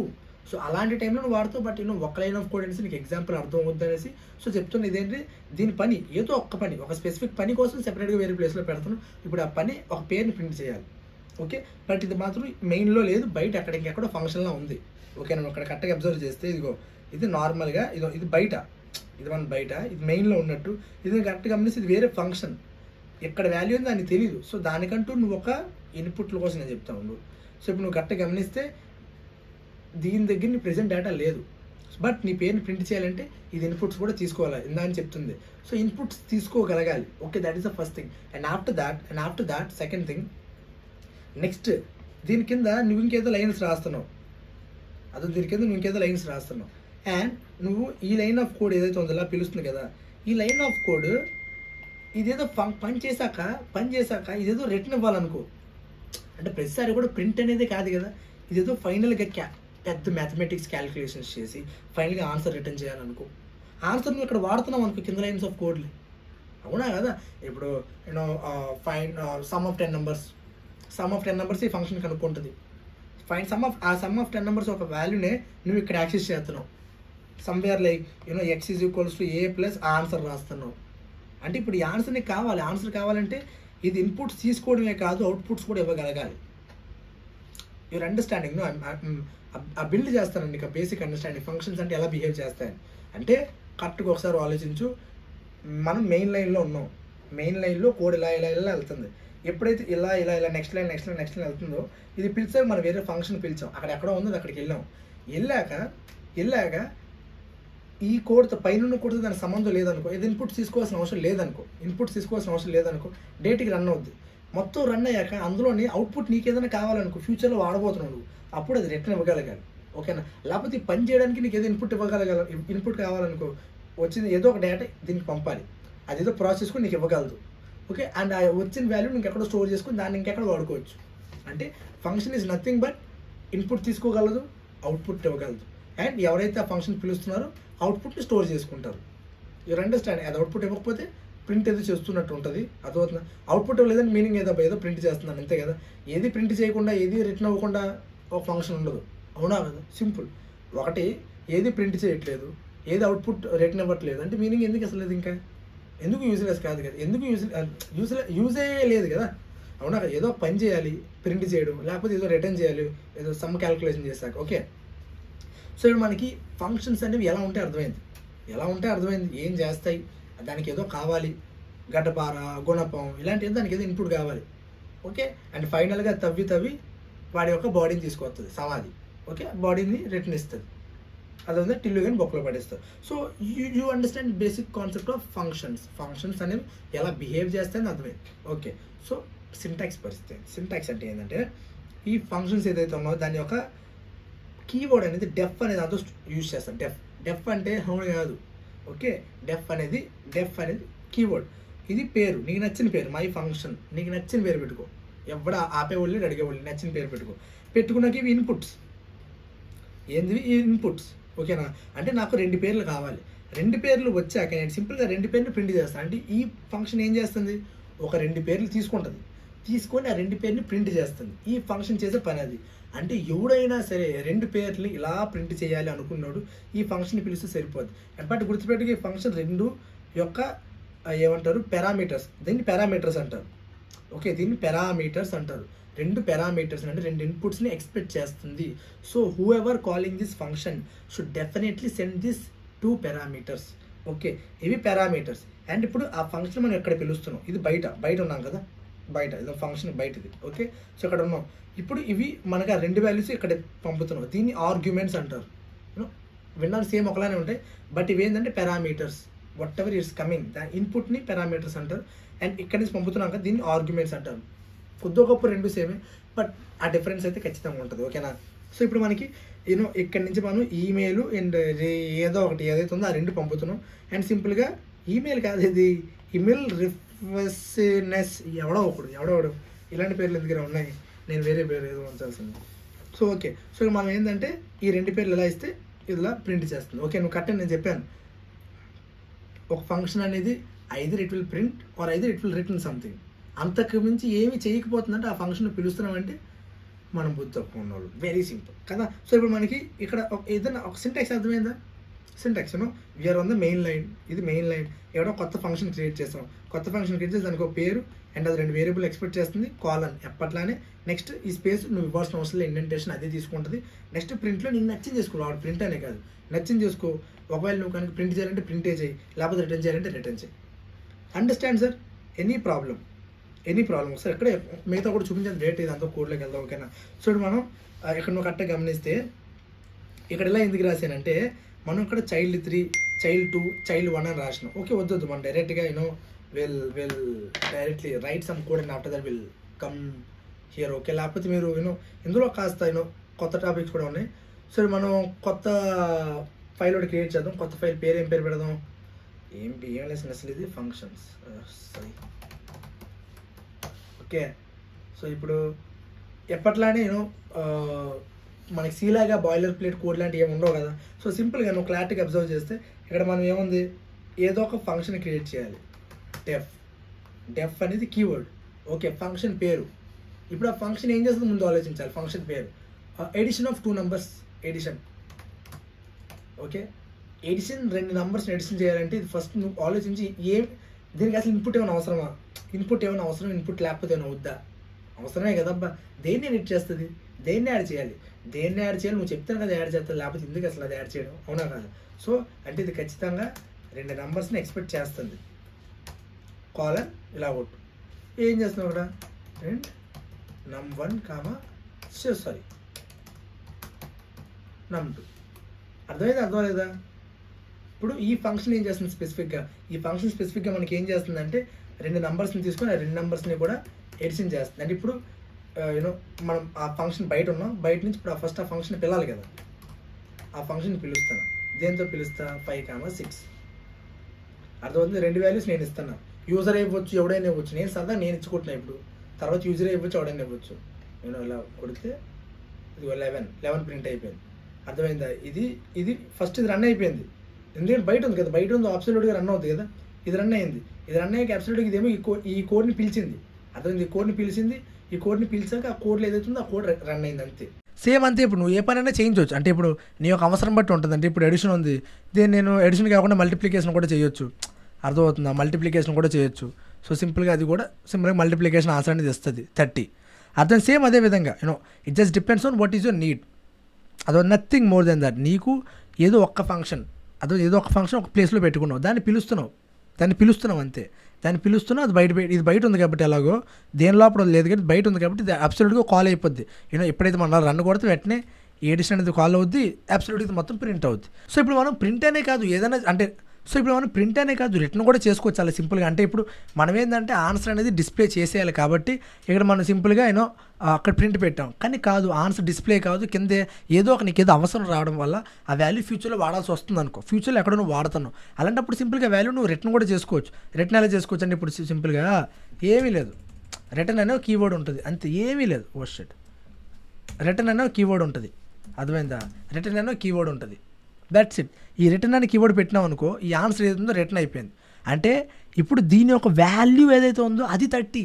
So అలాంటి టైంలో నువ్వు వాడుతావు. But ఒక line of code అనేసి నీకు example అర్థం అవుద్ది అనేసి so చెప్తున్నా. ఇదేంటి, దీని పని ఏదో ఒక్క పని, ఒక స్పెసిఫిక్ పని కోసం సెపరేట్గా వేరే ప్లేస్లో పెడతాను. ఇప్పుడు ఆ పని ఒక పేరుని ప్రింట్ చేయాలి. ఓకే, బట్ ఇది మాత్రం మెయిన్లో లేదు, బయట అక్కడ ఇంకెక్కడో ఫంక్షన్లో ఉంది. ఓకే, నేను అక్కడ కరెక్ట్గా అబ్జర్వ్ చేస్తే ఇదిగో ఇది నార్మల్గా ఇది బయట, ఇది మన బయట, ఇది మెయిన్లో ఉన్నట్టు. ఇది కరెక్ట్గా గమనిస్తే ఇది వేరే ఫంక్షన్, ఎక్కడ వాల్యూ ఉందో దానికి తెలియదు. సో దానికంటూ నువ్వు ఒక ఇన్పుట్ల కోసం నేను చెప్తా ఉండు. సో ఇప్పుడు నువ్వు కరెక్ట్గా గమనిస్తే దీని దగ్గర నీ ప్రెజెంట్ డేటా లేదు, బట్ నీ పేరుని ప్రింట్ చేయాలంటే ఇది ఇన్పుట్స్ కూడా తీసుకోవాలి ఇందా అని చెప్తుంది. సో ఇన్పుట్స్ తీసుకోగలగాలి. Okay, that is the first thing. And after that second thing, next దీని కింద నువ్వు ఇంకేదో లైన్స్ రాస్తున్నావు. దీని కింద నువ్వు ఇంకేదో లైన్స్ రాస్తున్నావు. అండ్ నువ్వు ఈ లైన్ ఆఫ్ కోడ్ ఏదైతే ఉందో అలా పిలుస్తుంది కదా, ఈ లైన్ ఆఫ్ కోడ్ ఇదేదో పని చేశాక ఇదేదో రిటర్న్ ఇవ్వాలనుకో. అంటే ప్రతిసారి కూడా ప్రింట్ అనేది కాదు కదా, ఇదేదో ఫైనల్గా పెద్ద మ్యాథమెటిక్స్ క్యాలిక్యులేషన్స్ చేసి ఫైనల్గా ఆన్సర్ రిటర్న్ చేయాలనుకో. ఆన్సర్ నువ్వు ఇక్కడ వాడుతున్నావు అనుకో కింద లైన్స్ ఆఫ్ కోడ్లు, అవునా కదా. ఇప్పుడు ఫైండ్ సమ్ ఆఫ్ 10 నెంబర్స్ ఈ ఫంక్షన్ కనుక్కుంటుంది. ఫైండ్ సమ్ ఆఫ్ 10 నెంబర్స్ ఒక వాల్యూనే నువ్వు ఇక్కడ యాక్సెస్ చేస్తున్నావు. Somewhere like x is equals to a plus answer రాస్తున్నావు. అంటే ఇప్పుడు ఈ ఆన్సర్ నీకు కావాలి. ఆన్సర్ కావాలంటే ఇది ఇన్పుట్స్ తీసుకోవడమే కాదు, అవుట్పుట్స్ కూడా ఇవ్వగలగాలి. యువర్ అండర్స్టాండింగ్ ఆ బిల్డ్ చేస్తానండి ఇక బేసిక్ అండర్స్టాండింగ్ ఫంక్షన్స్ అంటే ఎలా బిహేవ్ చేస్తాయని. అంటే కరెక్ట్గా ఒకసారి ఆలోచించు. మనం మెయిన్ లైన్లో ఉన్నాం, మెయిన్ లైన్లో కోడ్ ఇలా వెళ్తుంది. ఎప్పుడైతే ఇలా నెక్స్ట్ లైన్ వెళ్తుందో ఇది పిలిచాక మనం వేరే ఫంక్షన్ పిలిచాం, అక్కడ ఎక్కడో ఉందో అక్కడికి వెళ్ళాక ఈ కోడ్తో పైన కోడ్తో దానికి సంబంధం లేదనుకో, ఇది ఇన్పుట్స్ తీసుకోవాల్సిన అవసరం లేదనుకో, డేట్కి రన్ అవుద్ది. మొత్తం రన్ అయ్యాక అందులోని అవుట్పుట్ నీకు ఏదైనా కావాలనుకో, ఫ్యూచర్లో వాడబోతున్నావు నువ్వు, అప్పుడు అది రిటర్న్ ఇవ్వగలగాలి. ఓకేనా, లేకపోతే ఈ పని చేయడానికి నీకు ఏదో ఇన్పుట్ కావాలనుకో, వచ్చింది ఏదో ఒక డేటా దీనికి పంపాలి, అదేదో ప్రాసెస్ కూడా నీకు ఇవ్వగలదు. ఓకే, అండ్ ఆ వచ్చిన వాల్యూ నీకు ఎక్కడో స్టోర్ చేసుకుని దాన్ని ఇంకెక్కడ వాడుకోవచ్చు. అంటే function is nothing but input తీసుకోగలదు, అవుట్పుట్ ఇవ్వగలదు. అండ్ ఎవరైతే ఆ ఫంక్షన్ పిలుస్తున్నారో అవుట్పుట్ని స్టోర్ చేసుకుంటారు. Your understanding. అది అవుట్పుట్ ఇవ్వకపోతే ప్రింట్ ఏదో చేస్తున్నట్టు ఉంటుంది. అదవుతుంది. అవుట్పుట్ ఇవ్వలేదని మీనింగ్ ఏదో ప్రింట్ చేస్తున్నాను అంతే కదా. ఏది ప్రింట్ చేయకుండా, ఏది రిటర్న్ అవ్వకుండా ఒక ఫంక్షన్ ఉండదు, అవునా కదా. సింపుల్. ఒకటి ఏది ప్రింట్ చేయట్లేదు, ఏది అవుట్పుట్ రిటర్న్ ఇవ్వట్లేదు అంటే మీనింగ్ ఎందుకు అసలు లేదు, ఇంకా ఎందుకు యూజ్లెస్ కాదు కదా, ఎందుకు యూజే లేదు కదా, అవునా. ఏదో పని చేయాలి ప్రింట్ చేయడం, లేకపోతే ఏదో రిటర్న్ చేయాలి ఏదో సమ్ క్యాలిక్యులేషన్ చేశాక. ఓకే, సో ఇప్పుడు మనకి ఫంక్షన్స్ అనేవి ఎలా ఉంటే అర్థమైంది, ఏం చేస్తాయి, దానికి ఏదో కావాలి, గడ్డపార, గుణపం ఇలాంటి దానికి ఏదో ఇన్పుట్ కావాలి. ఓకే, అండ్ ఫైనల్గా తవ్వి వాడి యొక్క బాడీని తీసుకొస్తుంది సమాధి. ఓకే, బాడీని రిటర్న్ ఇస్తుంది, అదే టిల్లు కానీ బొక్కలో పడేస్తారు. So you understand basic concept of functions అనేవి ఎలా బిహేవ్ చేస్తాయని అర్థమైంది. ఓకే, సో సింటాక్స్ పరిస్థితి. సింటాక్స్ అంటే ఏంటంటే ఈ ఫంక్షన్స్ ఏదైతే ఉన్నాయో దాని యొక్క కీవర్డ్ అనేది డెఫ్ అనేది అంతా యూజ్ చేస్తాం. డెఫ్ అంటే హౌన్ కాదు. ఓకే, డెఫ్ అనేది కీవర్డ్. ఇది పేరు, నీకు నచ్చిన పేరు, మై ఫంక్షన్, నీకు నచ్చిన పేరు పెట్టుకో. ఎవడ ఆపేవాళ్ళు అడిగేవాళ్ళు నచ్చిన పేరు పెట్టుకున్నాక ఇవి ఇన్పుట్స్. ఏంది ఈ ఇన్పుట్స్? ఓకేనా, అంటే నాకు 2 పేర్లు కావాలి. 2 పేర్లు వచ్చాక నేను సింపుల్గా 2 పేర్లు ప్రింట్ చేస్తాను. అంటే ఈ ఫంక్షన్ ఏం చేస్తుంది, ఒక 2 పేర్లు తీసుకొని ఆ 2 పేర్ని ప్రింట్ చేస్తుంది. ఈ ఫంక్షన్ చేసే పని అది. అంటే ఎవడైనా సరే 2 పేర్లు ఇలా ప్రింట్ చేయాలి అనుకున్నాడు ఈ ఫంక్షన్ పిలిస్తే సరిపోద్ది. బట్ గుర్తుపెట్టుకు ఈ ఫంక్షన్ 2 యొక్క ఏమంటారు పారామీటర్స్, దీన్ని పారామీటర్స్ అంటారు. ఓకే, దీన్ని పారామీటర్స్ అంటారు. 2 పారామీటర్స్ అంటే 2 ఇన్పుట్స్ని ఎక్స్పెక్ట్ చేస్తుంది. So who ever calling this function should definitely send this 2 parameters. Okay, ఇవి పారామీటర్స్. అండ్ ఇప్పుడు ఆ ఫంక్షన్ మనం ఎక్కడ పిలుస్తున్నాం, ఇది బయట ఉన్నాం కదా, బయట ఇది ఫంక్షన్ బయటది. ఓకే, సో ఇక్కడ ఉన్నాం. ఇప్పుడు ఇవి మనకు ఆ 2 వాల్యూస్ ఇక్కడ పంపుతున్నాం. దీన్ని ఆర్గ్యుమెంట్స్ అంటారు. విన్నాను సేమ్ ఒకలానే ఉంటాయి, బట్ ఇవి ఏంటంటే parameters. What ever it's coming దాని ఇన్పుట్ని పారామీటర్స్ అంటారు. అండ్ ఇక్కడ నుంచి పంపుతున్నాక దీన్ని ఆర్గ్యుమెంట్స్ అంటారు. కొద్ది గొప్ప 2 సేమే, బట్ ఆ డిఫరెన్స్ అయితే ఖచ్చితంగా ఉంటుంది. ఓకేనా? సో ఇప్పుడు మనకి ఇక్కడ నుంచి మనం ఈమెయిల్ అండ్ ఏదో ఒకటి ఏదైతే ఉందో ఆ 2 పంపుతున్నాం. అండ్ సింపుల్గా ఈమెయిల్ కాదు, ఇది ఈమెయిల్ రిఫ్రెష్నెస్ ఎవడో ఒకడు ఇలాంటి పేర్లు ఎందుకు ఉన్నాయి, నేను వేరే పేరు ఏదో ఉంచాల్సింది. సో ఓకే, సో మనం ఏంటంటే ఈ 2 పేర్లు ఎలా ఇస్తే ఇలా ప్రింట్ చేస్తుంది. ఓకే, నువ్వు కరెక్ట్ నేను చెప్పాను. ఒక ఫంక్షన్ అనేది either it will print are either it will return something. అంతకు మించి ఏమి చేయకపోతుందంటే ఆ ఫంక్షన్ పిలుస్తున్నామంటే మనం బుద్ధి తక్కువ ఉన్నవాళ్ళు. వెరీ సింపుల్ కదా. సో ఇప్పుడు మనకి ఇక్కడ ఏదైనా ఒక సింటాక్స్ అర్థమైందా? Syntax we are on the main line. ఇది మెయిన్ లైన్. ఎవడో కొత్త ఫంక్షన్ క్రియేట్ చేస్తాం. కొత్త ఫంక్షన్ క్రియేట్ చేసి దానికి ఒక పేరు అండ్ అది 2 వేరియబుల్ ఎక్స్పెక్ట్ చేస్తుంది, కాలన్ ఎప్పట్లానే. నెక్స్ట్ ఈ స్పేస్ నువ్వు ఇవ్వాల్సిన అవసరం లేదు, ఇండెంటేషన్ అదే తీసుకుంటుంది. నెక్స్ట్ ప్రింట్లో నీకు నచ్చింది చేసుకో. వాడు ప్రింట్ అనే కాదు, నచ్చింది చేసుకో. ఒకవేళ నువ్వు కనుక ప్రింట్ చేయాలంటే ప్రింటే చేయి, లేకపోతే రిటర్న్ చేయాలంటే రిటర్న్ చేయి. Understand sir? Any problem sir. ఇక్కడ మిగతా కూడా చూపించాను డేట్, ఇది అంతా కోడ్లోకి వెళ్దాం. ఓకేనా? సో ఇప్పుడు మనం ఇక్కడ నువ్వు కరెక్ట్గా గమనిస్తే ఇక్కడ ఎలా ఎందుకు రాశానంటే మనం ఇక్కడ చైల్డ్ 3, చైల్డ్ 2, చైల్డ్ 1 అని రాసినాం. ఓకే, వద్దు మనం డైరెక్ట్గా will directly write some code and after that will come here. Okay, లేకపోతే మీరు ఇందులో కాస్త కొత్త టాపిక్స్ కూడా ఉన్నాయి. సో మనం కొత్త ఫైల్ ఒకటి క్రియేట్ చేద్దాం. కొత్త ఫైల్ పేరు ఏం పేరు పెడదాం? ఏం లెసన్ అసలు ఇది? ఫంక్షన్స్. సారీ. ఓకే, సో ఇప్పుడు ఎప్పట్లానే మనకి సీలాగా బాయిలర్ ప్లేట్ కోడ్ లాంటివి ఏమి ఉండవు కదా. సో సింపుల్గా నువ్వు క్లారిటీగా అబ్జర్వ్ చేస్తే ఇక్కడ మనం ఏముంది, ఏదో ఒక ఫంక్షన్ క్రియేట్ చేయాలి. డెఫ్ అనేది కీవర్డ్. ఓకే, ఫంక్షన్ పేరు. ఇప్పుడు ఆ ఫంక్షన్ ఏం చేస్తుంది ముందు ఆలోచించాలి. ఫంక్షన్ పేరు addition of 2 numbers addition. Okay, addition 2 numbers addition చేయాలంటే ఇది ఫస్ట్ నువ్వు ఆలోచించి దీనికి అసలు ఇన్పుట్ ఏమైనా అవసరమా? ఇన్పుట్ లేకపోతే ఏమైనా వద్దా? అవసరమే కదబ్బా. దేన్ని ఎడిట్ చేస్తుంది? దేన్ని యాడ్ చేయాలి? నువ్వు చెప్తాను కదా యాడ్ చేస్తుంది, లేకపోతే ఎందుకు అసలు అది యాడ్ చేయడం? అవునా కాదు? సో అంటే ఇది ఖచ్చితంగా 2 numbers ఎక్స్పెక్ట్ చేస్తుంది. కాలన్ ఇలా కొట్టు. ఏం చేస్తున్నావు ఇక్కడ? And num1, num2. అర్థమైందా? ఇప్పుడు ఈ ఫంక్షన్ ఏం చేస్తుంది స్పెసిఫిక్గా మనకి ఏం చేస్తుందంటే 2 numbers తీసుకొని ఆ 2 numbers కూడా ఎడిషన్ చేస్తుంది. అంటే ఇప్పుడు మనం ఆ ఫంక్షన్ బయట ఉన్నాం, బయట నుంచి ఇప్పుడు ఫస్ట్ ఆ ఫంక్షన్ పిలాలి కదా. ఆ ఫంక్షన్ పిలుస్తాను. దేంతో పిలుస్తా? 5, 6. అర్థమవుతుంది? 2 వాల్యూస్ నేను ఇస్తాను. యూజర్ ఇవ్వచ్చు, ఎవడైనా ఇవ్వచ్చు. నేను సరదా నేను ఇచ్చుకుంటున్నా. ఇప్పుడు తర్వాత యూజర్ ఇవ్వచ్చు, ఎవడైనా ఇవ్వచ్చు. నేను ఇలా కొడితే ఇది 11 ప్రింట్ అయిపోయింది. అర్థమైందా? ఇది ఫస్ట్ ఇది రన్ అయిపోయింది. ఎందుకంటే బయట ఉంది కదా, బయట ఉంది అబ్సల్యూట్గా రన్ అవుతుంది కదా. ఇది రన్ అయ్యింది. ఇది రన్ అయ్యాక అబ్సల్యూట్గా ఇదేమో ఈ కోడ్ని పిలిచింది. అర్థమైంది? ఈ కోడ్ని పిలిచాక ఆ కోడ్లో ఏదైతే ఉందో ఆ కోడ్ రన్ అయింది. అంతే, సేమ్ అంతే. ఇప్పుడు నువ్వు ఏ పనైనా చేయించవచ్చు. అంటే ఇప్పుడు నీ యొక్క అవసరం బట్టి ఉంటుంది. అంటే ఇప్పుడు ఎడిషన్ ఉంది, దీన్ని నేను ఎడిషన్ కాకుండా మల్టిప్లికేషన్ కూడా చేయొచ్చు. అర్థమవుతుందా? మల్టిప్లికేషన్ కూడా చేయొచ్చు. సో సింపుల్గా అది కూడా సింపుల్గా మల్టిప్లికేషన్ ఆన్సర్ అనేది ఇస్తుంది 30. అర్థం? సేమ్ అదే విధంగా it just depends on what is your need. అదో నథింగ్ మోర్ దెన్ దట్. నీకు ఏదో ఒక్క ఫంక్షన్ ఒక ప్లేస్లో పెట్టుకున్నావు, దాన్ని పిలుస్తున్నావు అంతే. దాన్ని పిలుస్తున్నావు, అది ఇది బయట ఉంది కాబట్టి ఎలాగో దేని లోపల లేదు కాబట్టి బయట ఉంది కాబట్టి ఇది అబ్సల్యూట్గా కాల్ అయిపోద్ది. ఎప్పుడైతే మనం రన్ కొడితే వెంటనే ఈ ఎడిషన్ అనేది కాల్ అవుద్ది, అబ్సల్యూట్గా మొత్తం ప్రింట్ అవుద్ది. సో ఇప్పుడు మనం ప్రింట్ అనే కాదు ఏదైనా రిటర్న్ కూడా చేసుకోవచ్చు చాలా సింపుల్గా. అంటే ఇప్పుడు మనం ఏంటంటే ఆన్సర్ అనేది డిస్ప్లే చేసేయాలి కాబట్టి ఇక్కడ మనం సింపుల్గా అక్కడ ప్రింట్ పెట్టాం. కానీ కాదు, ఆన్సర్ డిస్ప్లే కాదు, కింద నీకు ఏదో అవసరం రావడం వల్ల ఆ వాల్యూ ఫ్యూచర్లో వాడాల్సి వస్తుంది అనుకో. ఫ్యూచర్లో ఎక్కడ నువ్వు వాడుతున్నావు, అలాంటప్పుడు సింపుల్గా వాల్యూ నువ్వు రిటర్న్ కూడా చేసుకోవచ్చు. రిటర్న్ ఎలా చేసుకోవచ్చు అంటే ఇప్పుడు సింపుల్గా ఏమీ లేదు, రిటర్న్ అనే కీవర్డ్ ఉంటుంది అంతే, ఏమీ లేదు. రిటర్న్ అనే కీవర్డ్ ఉంటుంది. అర్థమైందా? రిటర్న్ అనే కీవర్డ్ ఉంటుంది, దట్స్ ఇట్. ఈ రిటర్న్ అని కీవర్డ్ పెట్టినాం అనుకో, ఈ ఆన్సర్ ఏది ఉందో రిటర్న్ అయిపోయింది. అంటే ఇప్పుడు దీని యొక్క వాల్యూ ఏదైతే ఉందో అది 30.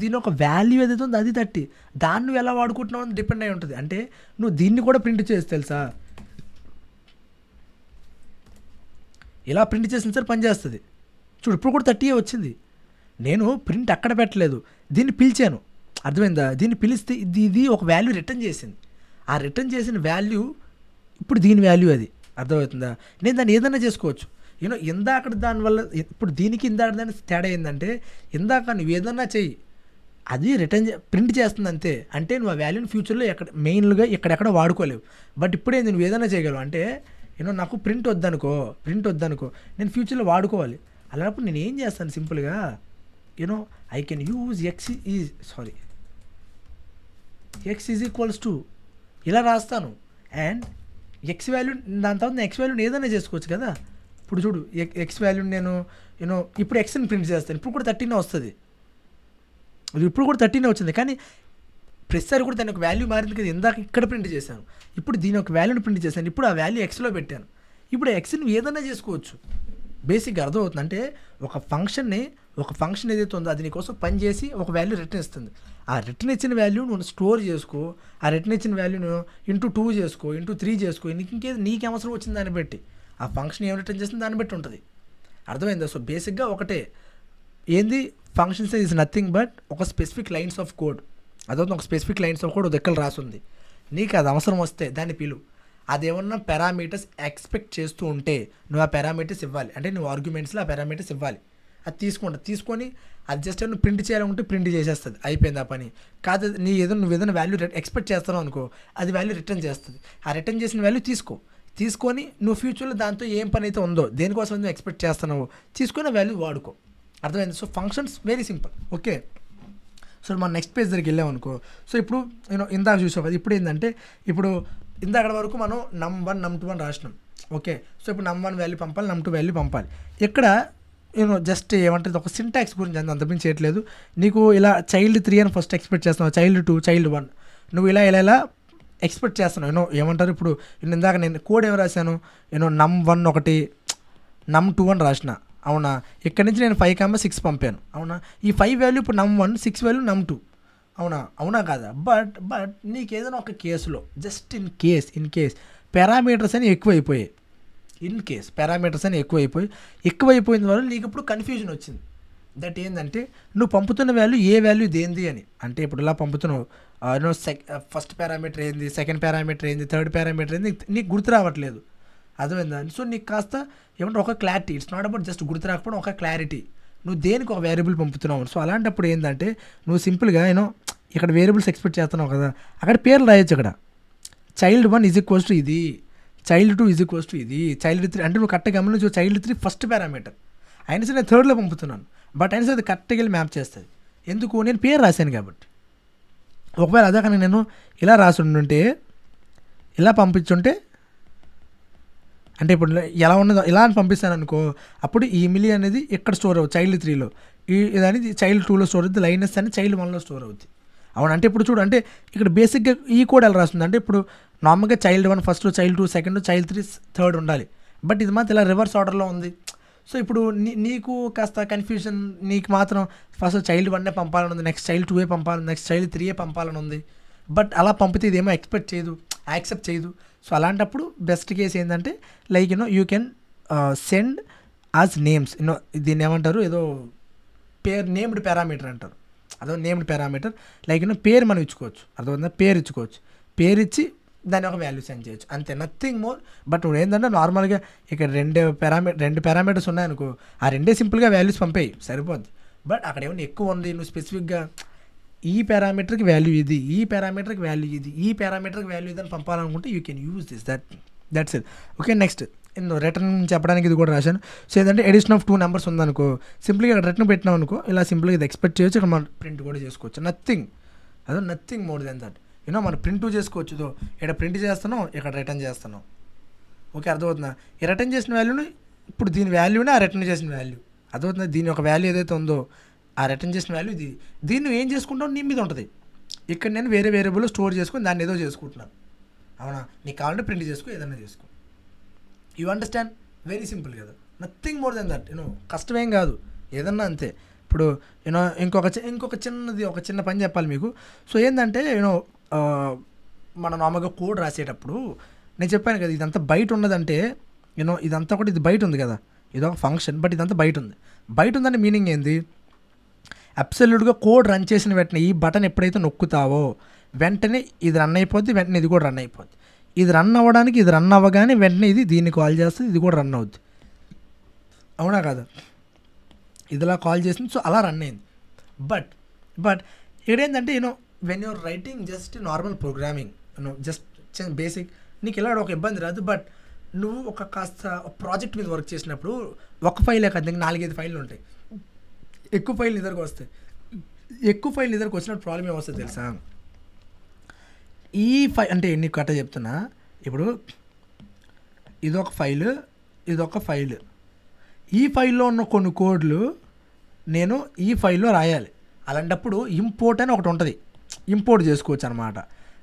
దీని యొక్క వాల్యూ ఏదైతే ఉందో అది 30. దాన్ని నువ్వు ఎలా వాడుకుంటున్నావు అని డిపెండ్ అయి ఉంటుంది. అంటే నువ్వు దీన్ని కూడా ప్రింట్ చేసి తెలుసా, ఇలా ప్రింట్ చేసిన సార్ పనిచేస్తుంది. చూడు ఇప్పుడు కూడా 30 వచ్చింది. నేను ప్రింట్ అక్కడ పెట్టలేదు, దీన్ని పిలిచాను. అర్థమైందా? దీన్ని పిలిస్తే ఇది ఒక వాల్యూ రిటర్న్ చేసింది. ఆ రిటర్న్ చేసిన వాల్యూ ఇప్పుడు దీని వాల్యూ అది. అర్థమవుతుందా? నేను దాన్ని ఏదైనా చేసుకోవచ్చు. ఇందాక దానివల్ల ఇప్పుడు దీనికి ఇందాక దానికి తేడా ఏంటంటే, ఇందాక నువ్వు ఏదన్నా చెయ్యి, అది ప్రింట్ చేస్తుంది అంతే. అంటే నువ్వు ఆ వాల్యూని ఫ్యూచర్లో మెయిన్గా ఎక్కడెక్కడ వాడుకోలేవు. బట్ ఇప్పుడేంది, నువ్వు ఏదైనా చేయగలవు. అంటే నాకు ప్రింట్ వద్దనుకో, నేను ఫ్యూచర్లో వాడుకోవాలి. అలాంటప్పుడు నేను ఏం చేస్తాను సింపుల్గా, I can use X is equals to ఇలా రాస్తాను. అండ్ ఎక్స్ వాల్యూ, దాని తర్వాత ఎక్స్ వాల్యూని ఏదైనా చేసుకోవచ్చు కదా. ఇప్పుడు చూడు, ఎక్స్ వాల్యూని నేను ఇప్పుడు ఎక్స్ని ప్రింట్ చేస్తాను. ఇప్పుడు కూడా 13 వస్తుంది, ఇప్పుడు కూడా 13 వచ్చింది. కానీ ప్రతిసారి కూడా దాని ఒక వాల్యూ మారింది కదా. ఇందాక ఇక్కడ ప్రింట్ చేశాను, ఇప్పుడు దీని ఒక వాల్యూని ప్రింట్ చేశాను, ఇప్పుడు ఆ వాల్యూ ఎక్స్లో పెట్టాను. ఇప్పుడు ఎక్స్ని ఏదైనా చేసుకోవచ్చు. బేసిక్గా అర్థమవుతుంది. అంటే ఒక ఫంక్షన్ ఏదైతే ఉందో అది నీకోసం పని చేసి ఒక వాల్యూ రిటర్న్ ఇస్తుంది. ఆ రిటర్న్ ఇచ్చిన వాల్యూ నువ్వు స్టోర్ చేసుకో, ఆ రిటర్న్ ఇచ్చిన వాల్యూను ఇంటూ 2 చేసుకో, ఇంటూ 3 చేసుకో, నీకు అవసరం వచ్చింది దాన్ని బట్టి ఆ ఫంక్షన్ ఏం రిటర్న్ చేస్తుంది దాన్ని బట్టి ఉంటుంది. అర్థమైందా? సో బేసిక్గా ఒకటే ఏంది, ఫంక్షన్స్ ఈజ్ నథింగ్ బట్ ఒక స్పెసిఫిక్ లైన్స్ ఆఫ్ కోడ్. అదవుతుంది, ఒక స్పెసిఫిక్ లైన్స్ ఆఫ్ కోడ్ దగ్గర రాసుంది. నీకు అది అవసరం వస్తే దాన్ని పిలు. అదేమన్నా పారామీటర్స్ ఎక్స్పెక్ట్ చేస్తూ ఉంటే నువ్వు ఆ పారామీటర్స్ ఇవ్వాలి. అంటే నువ్వు ఆర్గ్యుమెంట్స్లో ఆ పారామీటర్స్ ఇవ్వాలి. అది తీసుకొని అది జస్ట్ నువ్వు ప్రింట్ చేయాలనుకుంటే ప్రింట్ చేసేస్తుంది, అయిపోయింది ఆ పని. కాదు నువ్వు ఏదైనా వాల్యూ ఎక్స్పెక్ట్ చేస్తున్నావు అనుకో, అది వాల్యూ రిటర్న్ చేస్తుంది. ఆ రిటర్న్ చేసిన వాల్యూ తీసుకొని నువ్వు ఫ్యూచర్లో దాంతో ఏం పని అయితే ఉందో, దేనికోసం నువ్వు ఎక్స్పెక్ట్ చేస్తున్నావో తీసుకొని ఆ వాల్యూ వాడుకో. అర్థమైంది? So functions very simple. Okay, so మన నెక్స్ట్ పేజ్ దగ్గరికి వెళ్ళామనుకో. సో ఇప్పుడు ఇందాక చూసావు కదా, ఇప్పుడు ఏంటంటే, ఇప్పుడు ఇందాక వరకు మనం num1 num2 అని రాసినాం. ఓకే, సో ఇప్పుడు num1 వాల్యూ పంపాలి, num2 వాల్యూ పంపాలి. ఇక్కడ జస్ట్ ఏమంటుంది, ఒక సింటాక్స్ గురించి అంతమించి చేయట్లేదు. నీకు ఇలా చైల్డ్ 3 అని ఫస్ట్ ఎక్స్పెక్ట్ చేస్తున్నావు, చైల్డ్ 2, చైల్డ్ 1, నువ్వు ఇలా ఎక్స్పెక్ట్ చేస్తున్నావు. ఏమంటారు ఇప్పుడు, ఇందాక నేను కోడ్ ఏమి రాశాను, num1 ఒకటి, num2 అని రాసిన, అవునా. ఇక్కడ నుంచి నేను 5, 6 పంపాను, అవునా. ఈ 5 వాల్యూ ఇప్పుడు num1, 6 వాల్యూ num2, అవునా కాదా. బట్ నీకు ఏదైనా ఒక కేసులో జస్ట్ ఇన్ కేస్ పారామీటర్స్ అని ఎక్కువైపోయాయి. ఎక్కువైపోయిన వల్ల నీకు ఇప్పుడు కన్ఫ్యూజన్ వచ్చింది. దట్ ఏంటంటే, నువ్వు పంపుతున్న వాల్యూ ఏ వాల్యూ దేంది అని. అంటే ఇప్పుడు ఇలా పంపుతున్నావు, ఫస్ట్ పారామీటర్ ఏంది, సెకండ్ పారామీటర్ ఏంది, థర్డ్ పారామీటర్ ఏంది, నీకు గుర్తు రావట్లేదు. అర్థమైందా? సో నీకు కాస్త ఏమంటే ఒక clarity, it's not about just గుర్తు రాకపోవడం, ఒక క్లారిటీ, నువ్వు దేనికి ఒక వేరియబుల్ పంపుతున్నావు. సో అలాంటప్పుడు ఏంటంటే, నువ్వు సింపుల్గా ఇక్కడ వేరియబుల్స్ ఎక్స్పెక్ట్ చేస్తున్నావు కదా, అక్కడ పేర్లు రాయొచ్చు. అక్కడ చైల్డ్ 1 ఈజ్ ఈక్వల్స్ టు ఇది, చైల్డ్ 2 ఈజ్ ఈక్వల్స్ టు ఇది, చైల్డ్ 3 అంటే నువ్వు కరెక్ట్గా గమనించు, చైల్డ్ 3 ఫస్ట్ పారామీటర్ అయినా సరే నేను థర్డ్లో పంపుతున్నాను. బట్ అయినా సరే అది కరెక్ట్గా వెళ్ళి మ్యాప్ చేస్తుంది. ఎందుకు, నేను పేరు రాశాను కాబట్టి. ఒకవేళ అదే కానీ నేను ఇలా రాసి ఉండుంటే, ఇలా పంపించుంటే, అంటే ఇప్పుడు ఎలా ఉన్నదో ఇలా అని పంపిస్తాను అనుకో, అప్పుడు ఈ మిలీ అనేది ఎక్కడ స్టోర్ అవుతుంది, చైల్డ్ 3లో, ఇది చైల్డ్ 2లో స్టోర్ అవుతుంది, లైనస్ అని చైల్డ్ 1లో స్టోర్ అవుతుంది. అవునంటే ఇప్పుడు చూడు, అంటే ఇక్కడ బేసిక్గా ఈ కోడ్ ఎలా రాస్తుంది అంటే, ఇప్పుడు నార్మల్గా child 1 first, child 2 second, child 3 third ఉండాలి. బట్ ఇది మాత్రం ఇలా రివర్స్ ఆర్డర్లో ఉంది. సో ఇప్పుడు నీకు కాస్త కన్ఫ్యూజన్, నీకు మాత్రం ఫస్ట్ చైల్డ్ 1 పంపాలని ఉంది, నెక్స్ట్ చైల్డ్ 2 పంపాలని, నెక్స్ట్ చైల్డ్ 3 పంపాలని ఉంది. బట్ అలా పంపితే ఇదేమో యాక్సెప్ట్ చేయదు. సో అలాంటప్పుడు బెస్ట్ కేస్ ఏంటంటే, like you can send as names. దీన్ని ఏమంటారు, ఏదో నేమ్డ్ పారామీటర్ అంటారు. అదో నేమ్డ్ పారామీటర్, లైక్ పేరు మనం ఇచ్చుకోవచ్చు. అర్థమైందా? పేరు ఇచ్చుకోవచ్చు. పేరు ఇచ్చి దాన్ని ఒక వాల్యూ సెండ్ చేయొచ్చు, అంతే, నథింగ్ మోర్. బట్ నువ్వు ఏంటంటే నార్మల్గా ఇక్కడ రెండు పారామీటర్స్ ఉన్నాయనుకో, ఆ రెండే సింపుల్గా వాల్యూస్ పంపేయి, సరిపోద్ది. బట్ అక్కడ ఏమైనా ఎక్కువ ఉంది, నువ్వు స్పెసిఫిక్గా ఈ పారామీటర్కి వాల్యూ ఇది, ఈ పారామీటర్కి వాల్యూ ఇది, ఈ పారామీటర్కి వాల్యూ ఇది అని పంపాలనుకుంటే you can use this. That's it. Okay, next return చెప్పడానికి ఇది కూడా రాశాను. సో ఏంటంటే, ఎడిషన్ ఆఫ్ 2 నెంబర్స్ ఉందనుకో, సింపుల్గా ఇక్కడ రిటర్న్ పెట్టినాం అనుకో, ఇలా సింపుల్గా ఇది ఎక్స్పెక్ట్ చేయొచ్చు. ఇక్కడ మనం ప్రింట్ కూడా చేసుకోవచ్చు. Nothing more than that. మనం ప్రింట్ చేసుకోవచ్చు. ఇక్కడ ప్రింట్ చేస్తున్నాం, ఇక్కడ రిటర్న్ చేస్తున్నాం. ఓకే, అర్థమవుతుందా? ఈ రిటర్న్ చేసిన వాల్యూని ఇప్పుడు దీని వాల్యూనే ఆ రిటర్న్ చేసిన వాల్యూ. అర్థమవుతుందా? దీని ఒక వాల్యూ ఏదైతే ఉందో ఆ రిటర్న్ చేసిన వాల్యూ ఇది. దీన్ని ఏం చేసుకుంటావు నీ మీద ఉంటుంది. ఇక్కడ నేను వేరే వేరియబుల్లో స్టోర్ చేసుకుని దాన్ని ఏదో చేసుకుంటున్నాను, అవునా. నీకు కావాలంటే ప్రింట్ చేసుకో, ఏదైనా చేసుకో. You understand? వెరీ సింపుల్ కదా, నథింగ్ మోర్ దెన్ దట్. కష్టమేం కాదు, ఏదన్నా అంతే. ఇప్పుడు ఇంకొక చిన్న పని చెప్పాలి మీకు. సో ఏంటంటే మన నార్మల్గా కోడ్ రాసేటప్పుడు నేను చెప్పాను కదా, ఇదంతా బయట ఉన్నదంటే ఇదంతా కూడా ఇది బయట ఉంది కదా, ఇదొక ఫంక్షన్, బట్ ఇదంతా బయట ఉందంటే మీనింగ్ ఏంది, అబ్సల్యూట్గా కోడ్ రన్ చేసిన వెంటనే ఈ బటన్ ఎప్పుడైతే నొక్కుతావో వెంటనే ఇది రన్ అయిపోద్ది, వెంటనే ఇది కూడా రన్ అయిపోద్ది. ఇది రన్ అవ్వడానికి ఇది రన్ అవ్వగానే వెంటనే ఇది దీన్ని కాల్ చేస్తుంది, ఇది కూడా రన్ అవుద్ది. అవునా కాదా, ఇదిలా కాల్ చేసింది, సో అలా రన్ అయింది. బట్ బట్ ఇక్కడేంటంటే when you're writing just normal programming just basic, నీకు ఇలా ఒక ఇబ్బంది రాదు. బట్ నువ్వు ఒక కాస్త ప్రాజెక్ట్ మీద వర్క్ చేసినప్పుడు ఒక ఫైలే కదా, నీకు 4-5 ఫైళ్ళు ఉంటాయి, ఎక్కువ ఫైల్ ఇద్దరికి వస్తాయి. ఎక్కువ ఫైల్ ఇద్దరికి వచ్చినప్పుడు ప్రాబ్లం ఏమొస్తుంది తెలుసా, ఈ అంటే నీకు కట్ట చెప్తున్నా, ఇప్పుడు ఇదొక ఫైలు, ఇదొక ఫైలు, ఈ ఫైల్లో ఉన్న కొన్ని కోడ్లు నేను ఈ ఫైల్లో రాయాలి. అలాంటప్పుడు ఇంపోర్ట్ అని ఒకటి ఉంటుంది, ఇంపోర్ట్ చేసుకోవచ్చు అనమాట.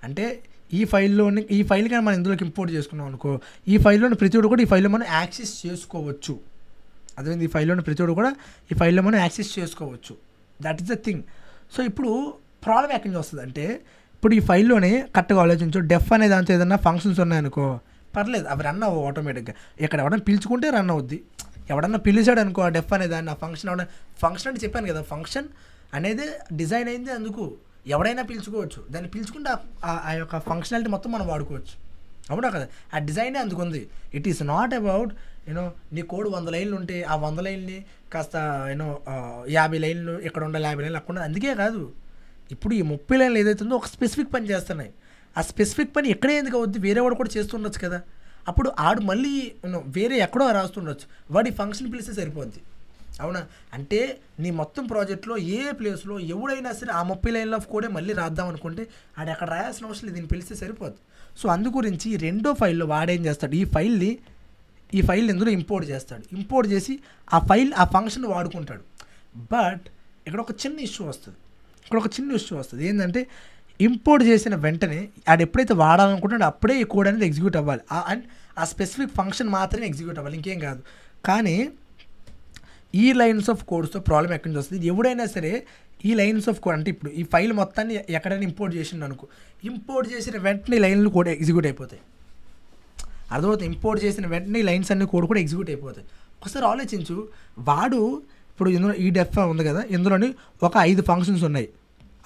అంటే ఈ ఫైల్ కానీ మనం ఇందులోకి ఇంపోర్ట్ చేసుకున్నాం అనుకో, ఈ ఫైల్లోని ప్రతిఒడు కూడా ఈ ఫైల్లో మనం యాక్సెస్ చేసుకోవచ్చు. అదే ఈ ఫైల్లోని ప్రతిఒడు కూడా ఈ ఫైల్లో మనం యాక్సెస్ చేసుకోవచ్చు. That is the thing. So ఇప్పుడు ప్రాబ్లం ఎక్కడి నుంచి వస్తుంది అంటే, ఇప్పుడు ఈ ఫైల్లోనే కరెక్ట్గా ఆలోచించు, డెఫ్ అనే దాంతో ఏదన్నా ఫంక్షన్స్ ఉన్నాయనుకో పర్లేదు, అవి రన్ అవ్వవు ఆటోమేటిక్గా. ఇక్కడ ఎవడన్నా పిలుచుకుంటే రన్ అవుద్ది, ఎవడన్నా పిలిచాడు అనుకో ఆ డెఫ్ అనే దాన్ని, ఆ ఫంక్షన్ ఫంక్షన్ అంటే చెప్పాను కదా, ఫంక్షన్ అనేది డిజైన్ అయింది అందుకు, ఎవడైనా పిలుచుకోవచ్చు, దాన్ని పిలుచుకుంటే ఆ యొక్క ఫంక్షనాలిటీ మొత్తం మనం వాడుకోవచ్చు. అవునా కదా, ఆ డిజైనే అందుకుంది. ఇట్ ఈస్ నాట్ అబౌట్ నీ కోడ్ 100 లైన్లు ఉంటే ఆ 100 లైన్ని కాస్త 50 లైన్లు ఇక్కడ ఉండాలి, 50 లైన్లు అక్కడ. అందుకే కాదు, ఇప్పుడు ఈ 30 లైన్లు ఏదైతుందో ఒక స్పెసిఫిక్ పని చేస్తున్నాయి. ఆ స్పెసిఫిక్ పని ఎక్కడే ఎందుకు అవుద్ది, వేరే వాడు కూడా చేస్తుండొచ్చు కదా. అప్పుడు ఆడు మళ్ళీ వేరే ఎక్కడో రాస్తుండొచ్చు, వాడి ఫంక్షన్ పిలిస్తే సరిపోద్ది. అవునా, అంటే నీ మొత్తం ప్రాజెక్ట్లో ఏ ప్లేస్లో ఎవడైనా సరే ఆ 30 లైన్ల ఆఫ్ కోడే మళ్ళీ రాద్దాం అనుకుంటే ఆడు అక్కడ రాయాల్సిన అవసరం లేదు, దీన్ని పిలిస్తే సరిపోద్ది. సో అందు గురించి రెండో ఫైల్లో వాడేం చేస్తాడు, ఈ ఫైల్ ఇందులో ఇంపోర్ట్ చేస్తాడు. ఇంపోర్ట్ చేసి ఆ ఫంక్షన్ వాడుకుంటాడు. బట్ ఇక్కడ ఒక చిన్న ఇష్యూ వస్తుంది. ఏంటంటే ఇంపోర్ట్ చేసిన వెంటనే ఆడు ఎప్పుడైతే వాడాలనుకుంటాడో అప్పుడే ఈ కోడ్ అనేది ఎగ్జిక్యూట్ అవ్వాలి, అండ్ ఆ స్పెసిఫిక్ ఫంక్షన్ మాత్రమే ఎగ్జిక్యూట్ అవ్వాలి, ఇంకేం కాదు. కానీ ఈ లైన్స్ ఆఫ్ కోడ్స్తో ప్రాబ్లం ఎక్కడి నుంచి వస్తుంది, ఎవడైనా సరే ఈ లైన్స్ ఆఫ్ కోడ్ అంటే ఇప్పుడు ఈ ఫైల్ మొత్తాన్ని ఎక్కడైనా ఇంపోర్ట్ చేసిండు అనుకో, ఇంపోర్ట్ చేసిన వెంటనే లైన్లు కూడా ఎగ్జిక్యూట్ అయిపోతాయి. అర్థమవుతుంది, ఇంపోర్ట్ చేసిన వెంటనే లైన్స్ అన్ని కోడ్ కూడా ఎగ్జిక్యూట్ అయిపోతాయి. ఒకసారి ఆలోచించు, వాడు ఇప్పుడు ఇందులో ఈ డెఫ్ ఉంది కదా, ఇందులోని ఒక 5 ఫంక్షన్స్ ఉన్నాయి,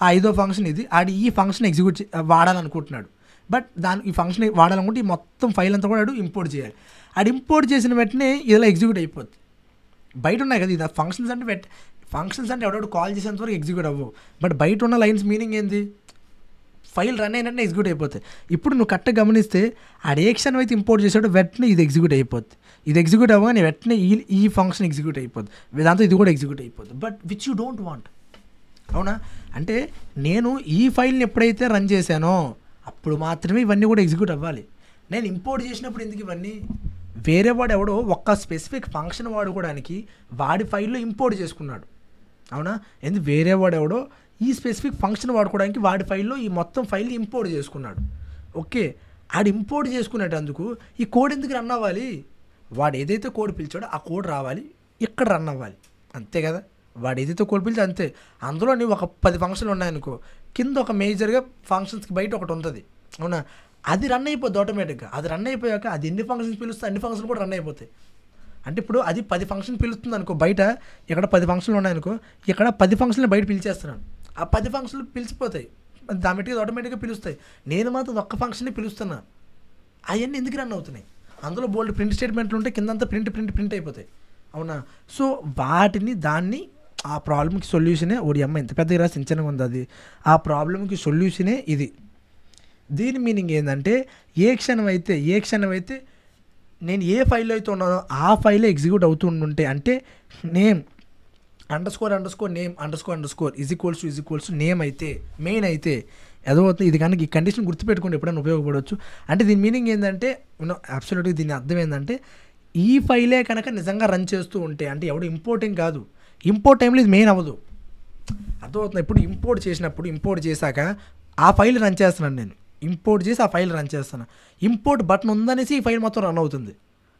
ఆ 5వ ఫంక్షన్ ఇది, ఆడు ఈ ఫంక్షన్ ఎగ్జిక్యూట్ వాడాలనుకుంటున్నాడు. బట్ ఈ ఫంక్షన్ వాడాలనుకుంటే ఈ మొత్తం ఫైల్ అంతా కూడా ఆడు ఇంపోర్ట్ చేయాలి. ఆడు ఇంపోర్ట్ చేసిన వెంటనే ఇలా ఎగ్జిక్యూట్ అయిపోద్ది. బయట ఉన్నాయి కదా, ఇది ఫంక్షన్స్ అంటే ఎవడో కాల్ చేసేంత వరకు ఎగ్జిక్యూట్ అవ్వవు. బట్ బయట ఉన్న లైన్స్ మీనింగ్ ఏంది, ఫైల్ రన్ అయినట్టే ఎగ్జిక్యూట్ అయిపోతాయి. ఇప్పుడు నువ్వు కరెక్ట్గా గమనిస్తే ఆడు ఏ క్షణం అయితే ఇంపోర్ట్ చేసాడో వెంటనే ఇది ఎగ్జిక్యూట్ అయిపోద్ది. ఇది ఎగ్జిక్యూట్ అవ్వగానే వెంటనే ఈ ఫంక్షన్ ఎగ్జిక్యూట్ అయిపోద్ది, దాంతో ఇది కూడా ఎగ్జిక్యూట్ అయిపోద్ది. But which you don't want. అవునా, అంటే నేను ఈ ఫైల్ని ఎప్పుడైతే రన్ చేశానో అప్పుడు మాత్రమే ఇవన్నీ కూడా ఎగ్జిక్యూట్ అవ్వాలి. నేను ఇంపోర్ట్ చేసినప్పుడు ఎందుకు ఇవన్నీ, వేరే వాడు ఎవడో ఒక్క స్పెసిఫిక్ ఫంక్షన్ వాడుకోవడానికి వాడి ఫైల్లో ఇంపోర్ట్ చేసుకున్నాడు. అవునా, ఎందుకు వేరే వాడు ఎవడో ఈ స్పెసిఫిక్ ఫంక్షన్ వాడుకోవడానికి వాడి ఫైల్లో ఈ మొత్తం ఫైల్ని ఇంపోర్ట్ చేసుకున్నాడు. ఓకే, ఆడు ఇంపోర్ట్ చేసుకునేటందుకు ఈ కోడ్ ఎందుకు రన్ అవ్వాలి, వాడు ఏదైతే కోడ్ పిలిచాడో ఆ కోడ్ రావాలి, ఇక్కడ రన్ అవ్వాలి, అంతే కదా. వాడు ఏదైతే కోడ్ పిలిచి అంతే. అందులోని ఒక 10 ఫంక్షన్లు ఉన్నాయనుకో, కింద ఒక మేజర్గా ఫంక్షన్స్కి బయట ఒకటి ఉంటుంది. అవునా, అది రన్ అయిపోద్ది ఆటోమేటిక్గా. అది రన్ అయిపోయాక అది ఎన్ని ఫంక్షన్స్ పిలుస్తే అన్ని ఫంక్షన్లు కూడా రన్ అయిపోతాయి. అంటే ఇప్పుడు అది 10 ఫంక్షన్ పిలుస్తుంది అనుకో, బయట ఇక్కడ 10 ఫంక్షన్లు ఉన్నాయనుకో, ఇక్కడ 10 ఫంక్షన్లు బయట పిలిచేస్తున్నాను, ఆ 10 ఫంక్షన్లు పిలిచిపోతాయి, దానికి ఆటోమేటిక్గా పిలుస్తాయి. నేను మాత్రం ఒక్క ఫంక్షన్ని పిలుస్తున్నా, అవన్నీ ఎందుకు రన్ అవుతున్నాయి, అందులో బోల్డ్ ప్రింట్ స్టేట్మెంట్లు ఉంటే కిందంతా ప్రింట్ అయిపోతాయి. అవునా, సో దాన్ని ఆ ప్రాబ్లంకి సొల్యూషనే అమ్మ ఎంత పెద్దగా రాసి చిన్నగా ఉంది అది, ఆ ప్రాబ్లంకి సొల్యూషనే ఇది. దీని మీనింగ్ ఏంటంటే ఏ క్షణం అయితే నేను ఏ ఫైల్లో అయితే ఉన్నానో ఆ ఫైలే ఎగ్జిక్యూట్ అవుతుంటే, అంటే name __name__ is equals name అయితే మెయిన్ అయితే ఏదో అవుతుంది. ఇది కనుక ఈ కండిషన్ గుర్తుపెట్టుకుంటే ఎప్పుడైనా ఉపయోగపడవచ్చు. అంటే దీని మీనింగ్ ఏంటంటే అబ్సల్యూట్గా దీని అర్థం ఏంటంటే ఈ ఫైలే కనుక నిజంగా రన్ చేస్తూ ఉంటే, అంటే ఎవడు ఇంపోర్టింగ్ కాదు, ఇంపోర్ట్ టైంలో ఇది మెయిన్ అవ్వదు. అర్థమవుతుంది. ఇప్పుడు ఇంపోర్ట్ చేశాక ఆ ఫైల్ రన్ చేస్తున్నాను, నేను ఇంపోర్ట్ చేసి ఆ ఫైల్ రన్ చేస్తాను, ఇంపోర్ట్ బటన్ ఉందనేసి ఈ ఫైల్ మొత్తం రన్ అవుతుంది,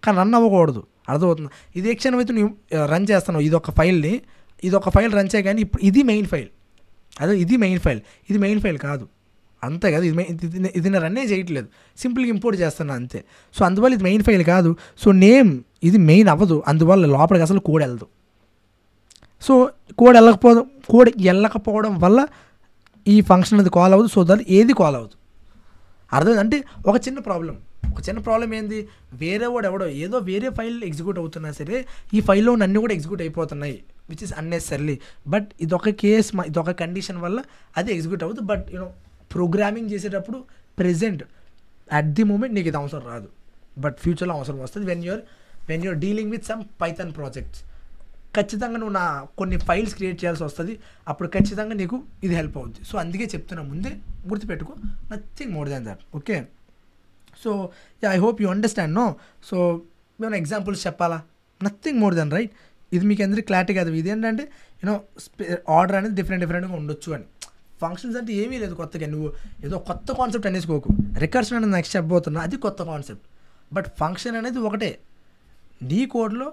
కానీ రన్ అవ్వకూడదు. అర్థమవుతుంది. ఇది ఏ క్షణం అయితే నువ్వు రన్ చేస్తాను ఇది ఒక ఫైల్ రన్ చేయగానే ఇప్పుడు ఇది మెయిన్ ఫైల్, ఇది మెయిన్ ఫైల్ కాదు, అంతే కదా. ఇది నేను రన్నే చేయట్లేదు, సింపుల్గా ఇంపోర్ట్ చేస్తాను అంతే. సో అందువల్ల ఇది మెయిన్ ఫైల్ కాదు. సో నేమ్ ఇది మెయిన్ అవ్వదు, అందువల్ల లోపలికి అసలు కోడ్ వెళ్ళదు. సో కోడ్ వెళ్ళకపోవడం వల్ల ఈ ఫంక్షన్ అది కాల్ అవ్వదు. సో దాన్ని ఏది కాల్ అవ్వదు. అర్థమైంది. అంటే ఒక చిన్న ప్రాబ్లం ఏంది, వేరే వాడు ఎవడో ఏదో వేరే ఫైల్ ఎగ్జిక్యూట్ అవుతున్నా సరే ఈ ఫైల్లో అన్నీ కూడా ఎగ్జిక్యూట్ అయిపోతున్నాయి, విచ్ ఇస్ అన్నెసరీ. బట్ ఇదొక కేస్, ఇదొక కండిషన్ వల్ల అది ఎగ్జిక్యూట్ అవుతుంది. బట్ ప్రోగ్రామింగ్ చేసేటప్పుడు ప్రెజెంట్ అట్ ది మూమెంట్ నీకు ఇది అవసరం రాదు, బట్ ఫ్యూచర్లో అవసరం వస్తుంది. When you're dealing with some Python projects ఖచ్చితంగా నువ్వు కొన్ని ఫైల్స్ క్రియేట్ చేయాల్సి వస్తుంది, అప్పుడు ఖచ్చితంగా నీకు ఇది హెల్ప్ అవుతుంది. సో అందుకే చెప్తున్నా, ముందే గుర్తుపెట్టుకో, nothing more than that. Okay, so I hope you understand. No, so మేము ఎగ్జాంపుల్స్ చెప్పాలా, నథింగ్ మోర్ దెన్ రైట్. ఇది మీకు అందరికీ క్లారిటీ కాదు. ఇది ఏంటంటే ఆర్డర్ అనేది డిఫరెంట్గా ఉండొచ్చు అని. ఫంక్షన్స్ అంటే ఏమీ లేదు కొత్తగా, నువ్వు ఏదో కొత్త కాన్సెప్ట్ అనేసుకోకు. రికర్షన్ అనేది నెక్స్ట్ చెప్పబోతున్నా, అది కొత్త కాన్సెప్ట్. బట్ ఫంక్షన్ అనేది ఒకటే, నీ కోడ్లో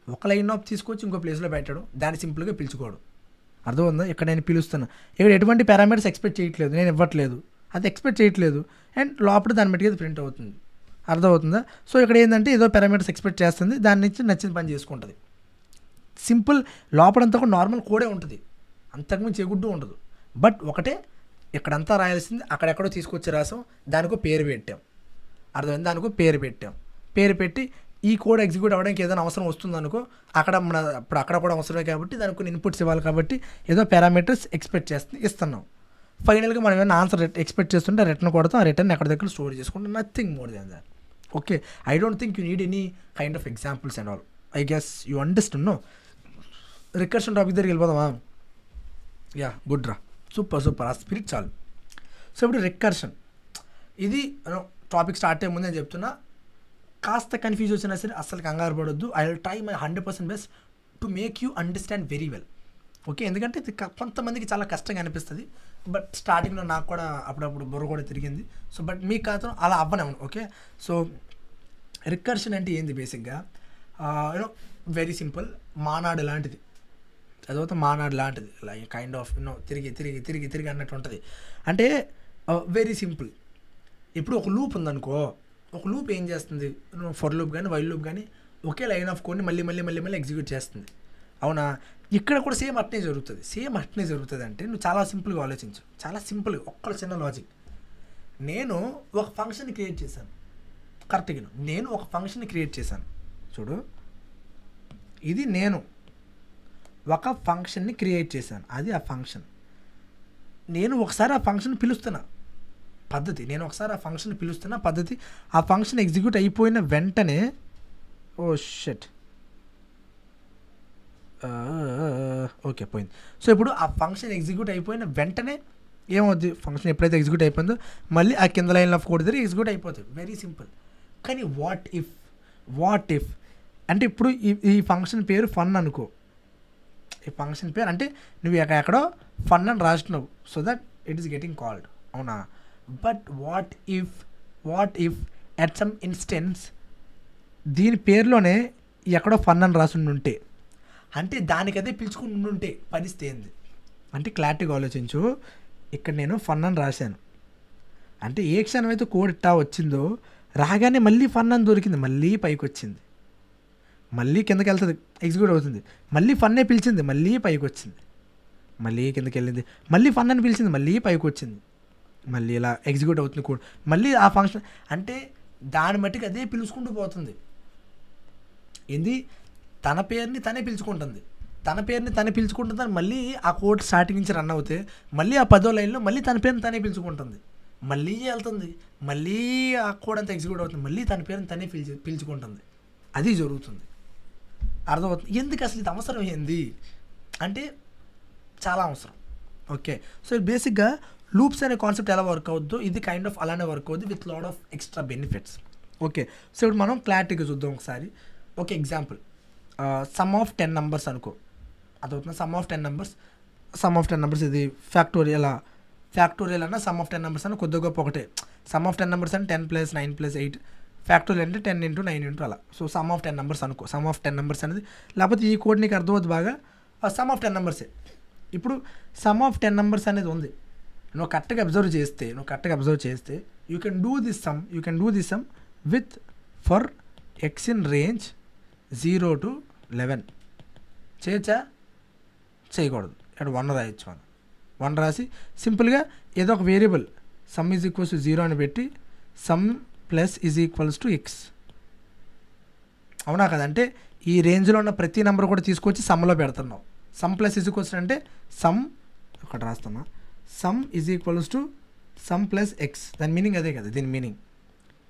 ఒక లైన్ ఆఫ్ తీసుకొచ్చి ఇంకో ప్లేస్లో పెట్టడం, దాన్ని సింపుల్గా పిలుచుకోవడం. అర్థమవుతుందా? ఇక్కడ నేను పిలుస్తున్నా, ఇక్కడ ఎటువంటి పారామీటర్స్ ఎక్స్పెక్ట్ చేయట్లేదు, నేను ఇవ్వట్లేదు, అది ఎక్స్పెక్ట్ చేయట్లేదు, అండ్ లోపల దాన్ని బట్టి అది ప్రింట్ అవుతుంది. అర్థమవుతుందా? సో ఇక్కడ ఏంటంటే ఏదో పారామీటర్స్ ఎక్స్పెక్ట్ చేస్తుంది, దాని నుంచి నచ్చిన పని చేసుకుంటుంది. సింపుల్, లోపలంతా కూడా నార్మల్ కోడే ఉంటుంది, అంతకుమించి ఎగుడ్డు ఉండదు. బట్ ఒకటే, ఇక్కడంతా రాయాల్సింది అక్కడెక్కడో తీసుకొచ్చి రాసాం, దానికో పేరు పెట్టాం. అర్థమైంది? దానికో పేరు పెట్టాం. పేరు పెట్టి ఈ కోడ్ ఎగ్జిక్యూట్ అవ్వడానికి ఏదైనా అవసరం వస్తుందనుకో, ఇప్పుడు అక్కడ కూడా అవసరమే కాబట్టి దానికి కొన్ని ఇన్పుట్స్ ఇవ్వాలి, కాబట్టి ఏదో పారామీటర్స్ ఎక్స్పెక్ట్ ఇస్తున్నాం. ఫైనల్గా మనం ఏమైనా ఆన్సర్ ఎక్స్పెక్ట్ చేస్తుంటే రిటర్న్ కొడతాం, ఆ రిటర్న్ ఎక్కడ దగ్గర స్టోర్ చేసుకుంటాం. Nothing more than that. Okay, I don't think you need any kind of examples and all. I guess you understand. No, recursion topic దగ్గరికి వెళ్ళిపోదామా? యా, గుడ్ రా, సూపర్, ఆ స్పిరిట్ చాలు. సో ఇప్పుడు రికర్షన్, ఇది టాపిక్ స్టార్ట్ అయ్యే ముందు నేను చెప్తున్నా, కాస్త కన్ఫ్యూజ్ వచ్చినా సరే అస్సలు కంగారు పడొద్దు. I will try my 100% best to make you understand very well. Okay, ఎందుకంటే ఇది కొంతమందికి చాలా కష్టంగా అనిపిస్తుంది, బట్ స్టార్టింగ్లో నాకు కూడా అప్పుడప్పుడు బుర్ర కూడా తిరిగింది. సో బట్ మీకు కాదు అలా అవ్వనేమను. ఓకే, సో రికర్షన్ అంటే ఏంది బేసిక్గా, వెరీ సింపుల్, మానాడు లాంటిది. చదివితే మానాడు లాంటిది, లైక్ కైండ్ ఆఫ్ తిరిగి అన్నట్టు ఉంటుంది. అంటే వెరీ సింపుల్. ఇప్పుడు ఒక లూప్ ఉందనుకో, ఒక లూప్ ఏం చేస్తుంది, ఫర్ లూప్ కానీ వైల్ లూప్ కానీ ఒకే లైన్ ఆఫ్ కోడ్ని మళ్ళీ ఎగ్జిక్యూట్ చేస్తుంది. అవునా? ఇక్కడ కూడా సేమ్ అట్నే జరుగుతుంది. అంటే నువ్వు చాలా సింపుల్గా ఆలోచించు, చాలా సింపుల్గా, ఒక్క చిన్న లాజిక్. నేను ఒక ఫంక్షన్ని క్రియేట్ చేశాను, కరెక్ట్గా నేను ఒక ఫంక్షన్ని క్రియేట్ చేశాను. చూడు, ఇది నేను ఒక ఫంక్షన్ని క్రియేట్ చేశాను, అది ఆ ఫంక్షన్. నేను ఒకసారి ఆ ఫంక్షన్ పిలుస్తున్నా పద్ధతి, ఆ ఫంక్షన్ ఎగ్జిక్యూట్ అయిపోయిన వెంటనే, ఓ షట్, ఓకే పోయింది. సో ఇప్పుడు ఆ ఫంక్షన్ ఎగ్జిక్యూట్ అయిపోయిన వెంటనే ఏమవుద్ది, ఫంక్షన్ ఎప్పుడైతే ఎగ్జిక్యూట్ అయిపోయిందో మళ్ళీ ఆ కింద లైన్ ఆఫ్ కోడ్ దగ్గర ఎగ్జిక్యూట్ అయిపోతుంది. Very simple. కానీ వాట్ ఇఫ్ అంటే ఇప్పుడు ఈ ఫంక్షన్ పేరు ఫన్ అనుకో, ఈ ఫంక్షన్ పేరు అంటే నువ్వు ఎక్కడో ఫన్ అని రాసినావు, so that it is getting called. అవునా? But what if at some instance దీని పేరులోనే ఎక్కడో ఫన్ అని రాసి ఉంటే, అంటే దానికదే పిలుచుకుని ఉంటే పరిస్థితి ఏంది అంటే, క్లారిటీగా ఆలోచించు. ఇక్కడ నేను ఫన్ అని రాశాను అంటే ఏ క్షణం అయితే కోడ్ ఇట్టా వచ్చిందో రాగానే మళ్ళీ ఫన్ అని దొరికింది, మళ్ళీ పైకి వచ్చింది, మళ్ళీ కిందకి వెళ్తుంది, ఎగ్జిక్యూట్ అవుతుంది, మళ్ళీ ఫన్నే పిలిచింది, మళ్ళీ పైకి వచ్చింది, మళ్ళీ కిందకి వెళ్ళింది, మళ్ళీ ఫన్ అని పిలిచింది, మళ్ళీ పైకి వచ్చింది, మళ్ళీ ఇలా ఎగ్జిక్యూట్ అవుతుంది కోడ్, మళ్ళీ ఆ ఫంక్షన్ అంటే దాని మట్టికి అదే పిలుచుకుంటూ పోతుంది. ఏంది, తన పేరుని తనే పిలుచుకుంటుంది, మళ్ళీ ఆ కోడ్ స్టార్టింగ్ నుంచి రన్ అవుతే మళ్ళీ ఆ 10వ లైన్లో మళ్ళీ తన పేరుని తనే పిలుచుకుంటుంది, మళ్ళీ వెళ్తుంది, మళ్ళీ ఆ కోడ్ అంతా ఎగ్జిక్యూట్ అవుతుంది, మళ్ళీ తన పేరుని తనే పిలుచుకుంటుంది. అది జరుగుతుంది. అర్థమవుతుంది. ఎందుకు అసలు ఇది అవసరం ఏంది అంటే చాలా అవసరం. ఓకే, సో బేసిక్గా లూప్స్ అనే కాన్సెప్ట్ ఎలా వర్క్ అవుద్దో ఇది కైండ్ ఆఫ్ అలానే వర్క్ అవుద్ది with lot of extra benefits. Okay, so ఇప్పుడు మనం క్లారిటీగా చూద్దాం ఒకసారి. Okay, example some of 10 numbers అనుకో, అదవుతుంది. సమ్ ఆఫ్ 10 నెంబర్స్ ఇది ఫ్యాక్టోరియల్ అన్న సమ్ ఆఫ్ 10 నెంబర్స్ అన్న కొద్దిగా గొప్ప ఒకటే. సమ్ ఆఫ్ 10 నెంబర్స్ అంటే 10 + 9 + 8, ఫ్యాక్టోరియల్ అంటే 10 × 9 అలా. సో సమ్ ఆఫ్ 10 నెంబర్స్ అనుకో. సమ్ ఆఫ్ 10 నెంబర్స్ అనేది, లేకపోతే ఈ కోడ్ నీకు అర్థమవుతుంది బాగా, సమ్ ఆఫ్ 10 నెంబర్సే. ఇప్పుడు సమ్ ఆఫ్ 10 నెంబర్స్ అనేది ఉంది, నువ్వు కరెక్ట్గా అబ్జర్వ్ చేస్తే you can do this some with for X in range 0 to 11 చేయొచ్చా? చేయకూడదు. ఇక్కడ 1 రాయొచ్చు. మనం 1 రాసి సింపుల్గా ఏదో ఒక variable some is equals to 0 అని పెట్టి some plus is equals to X. అవునా కదా? అంటే ఈ రేంజ్లో ఉన్న ప్రతి నెంబర్ కూడా తీసుకొచ్చి సమ్లో పెడుతున్నాం. సమ్ ప్లస్ ఈజ్ ఈక్వల్స్ అంటే సమ్ ఒకటి రాస్తామా, sum is equals to sum plus x. దాని మీనింగ్ అదే కదా, దీని మీనింగ్.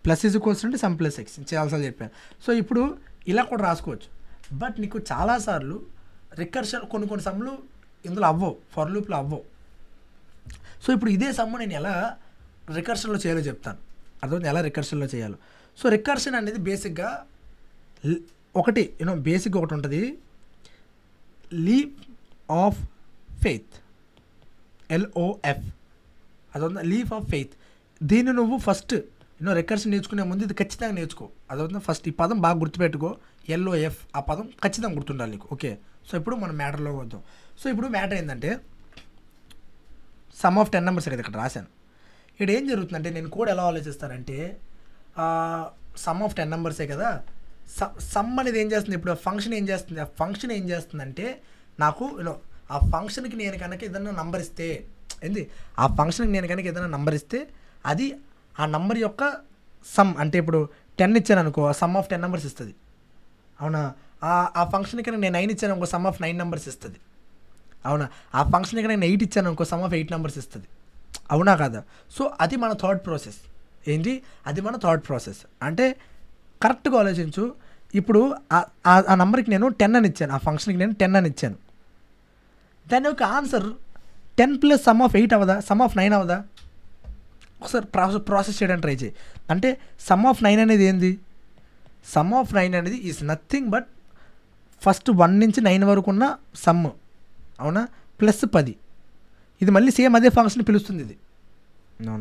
ప్లస్ ఈజ్ ఈక్వల్స్ అంటే సమ్ ప్లస్ ఎక్స్ చాలాసార్లు చెప్పాను. సో ఇప్పుడు ఇలా కూడా రాసుకోవచ్చు. బట్ నీకు చాలాసార్లు రికర్షన్ కొన్ని సమ్లు ఇందులో అవ్వవు, ఫర్ లూప్లో అవ్వవు. సో ఇప్పుడు ఇదే సమ్ము నేను ఎలా రికర్షన్లో చేయాలో చెప్తాను. అర్థం ఎలా రికర్షన్లో చేయాలో. సో రికర్షన్ అనేది బేసిక్గా ఒకటి బేసిక్గా ఒకటి ఉంటుంది, లీప్ ఆఫ్ ఫెయిత్, LOF. అదవుతుందా? Leap of faith. దీన్ని నువ్వు ఫస్ట్ రికర్షన్ నేర్చుకునే ముందు ఇది ఖచ్చితంగా నేర్చుకో. అదవుతుందా? ఫస్ట్ ఈ పదం బాగా గుర్తుపెట్టుకో, LOF. ఆ పదం ఖచ్చితంగా గుర్తుండాలి నీకు. ఓకే, సో ఇప్పుడు మనం మ్యాటర్లో వద్దాం. సో ఇప్పుడు మ్యాటర్ ఏంటంటే సమ్ ఆఫ్ 10 నెంబర్స్ కదా ఇక్కడ రాశాను. ఇక్కడ ఏం జరుగుతుందంటే నేను కూడా ఎలా ఆలోచిస్తానంటే సమ్ ఆఫ్ 10 నెంబర్సే కదా, సమ్ అనేది ఏం చేస్తుంది, ఇప్పుడు ఫంక్షన్ ఏం చేస్తుంది, ఆ ఫంక్షన్ ఏం చేస్తుందంటే నాకు ఆ ఫంక్షన్కి నేను కనుక ఏదైనా నంబర్ ఇస్తే ఆ ఫంక్షన్కి నేను కనుక ఏదైనా నంబర్ ఇస్తే అది ఆ నంబర్ యొక్క సమ్. అంటే ఇప్పుడు 10 ఇచ్చాను అనుకో, సమ్ ఆఫ్ 10 నెంబర్స్ ఇస్తుంది. అవునా? ఆ ఫంక్షన్కి నేను 9 ఇచ్చాను అనుకో, సమ్ ఆఫ్ 9 నెంబర్స్ ఇస్తుంది. అవునా? ఆ ఫంక్షన్కి నేను 8 ఇచ్చాను అనుకో, సమ్ ఆఫ్ 8 నెంబర్స్ ఇస్తుంది. అవునా కదా? సో అది మన థాట్ ప్రాసెస్. అది మన థాట్ ప్రాసెస్. అంటే కరెక్ట్గా ఆలోచించు. ఇప్పుడు ఆ నెంబర్కి నేను 10 అని ఇచ్చాను, ఆ ఫంక్షన్కి నేను 10 అని ఇచ్చాను. దాని యొక్క ఆన్సర్ 10 ప్లస్ సమ్ ఆఫ్ 8 అవదా, సమ్ ఆఫ్ 9 అవదా? ఒకసారి ప్రాసెస్ చేయడానికి ట్రై చేయి. అంటే సమ్ ఆఫ్ 9 అనేది ఏంది? సమ్ ఆఫ్ 9 అనేది ఈజ్ నథింగ్ బట్ ఫస్ట్ 1 నుంచి 9 వరకు ఉన్న సమ్. అవునా? ప్లస్ 10. ఇది మళ్ళీ సేమ్ అదే ఫంక్షన్ పిలుస్తుంది ఇది. నో.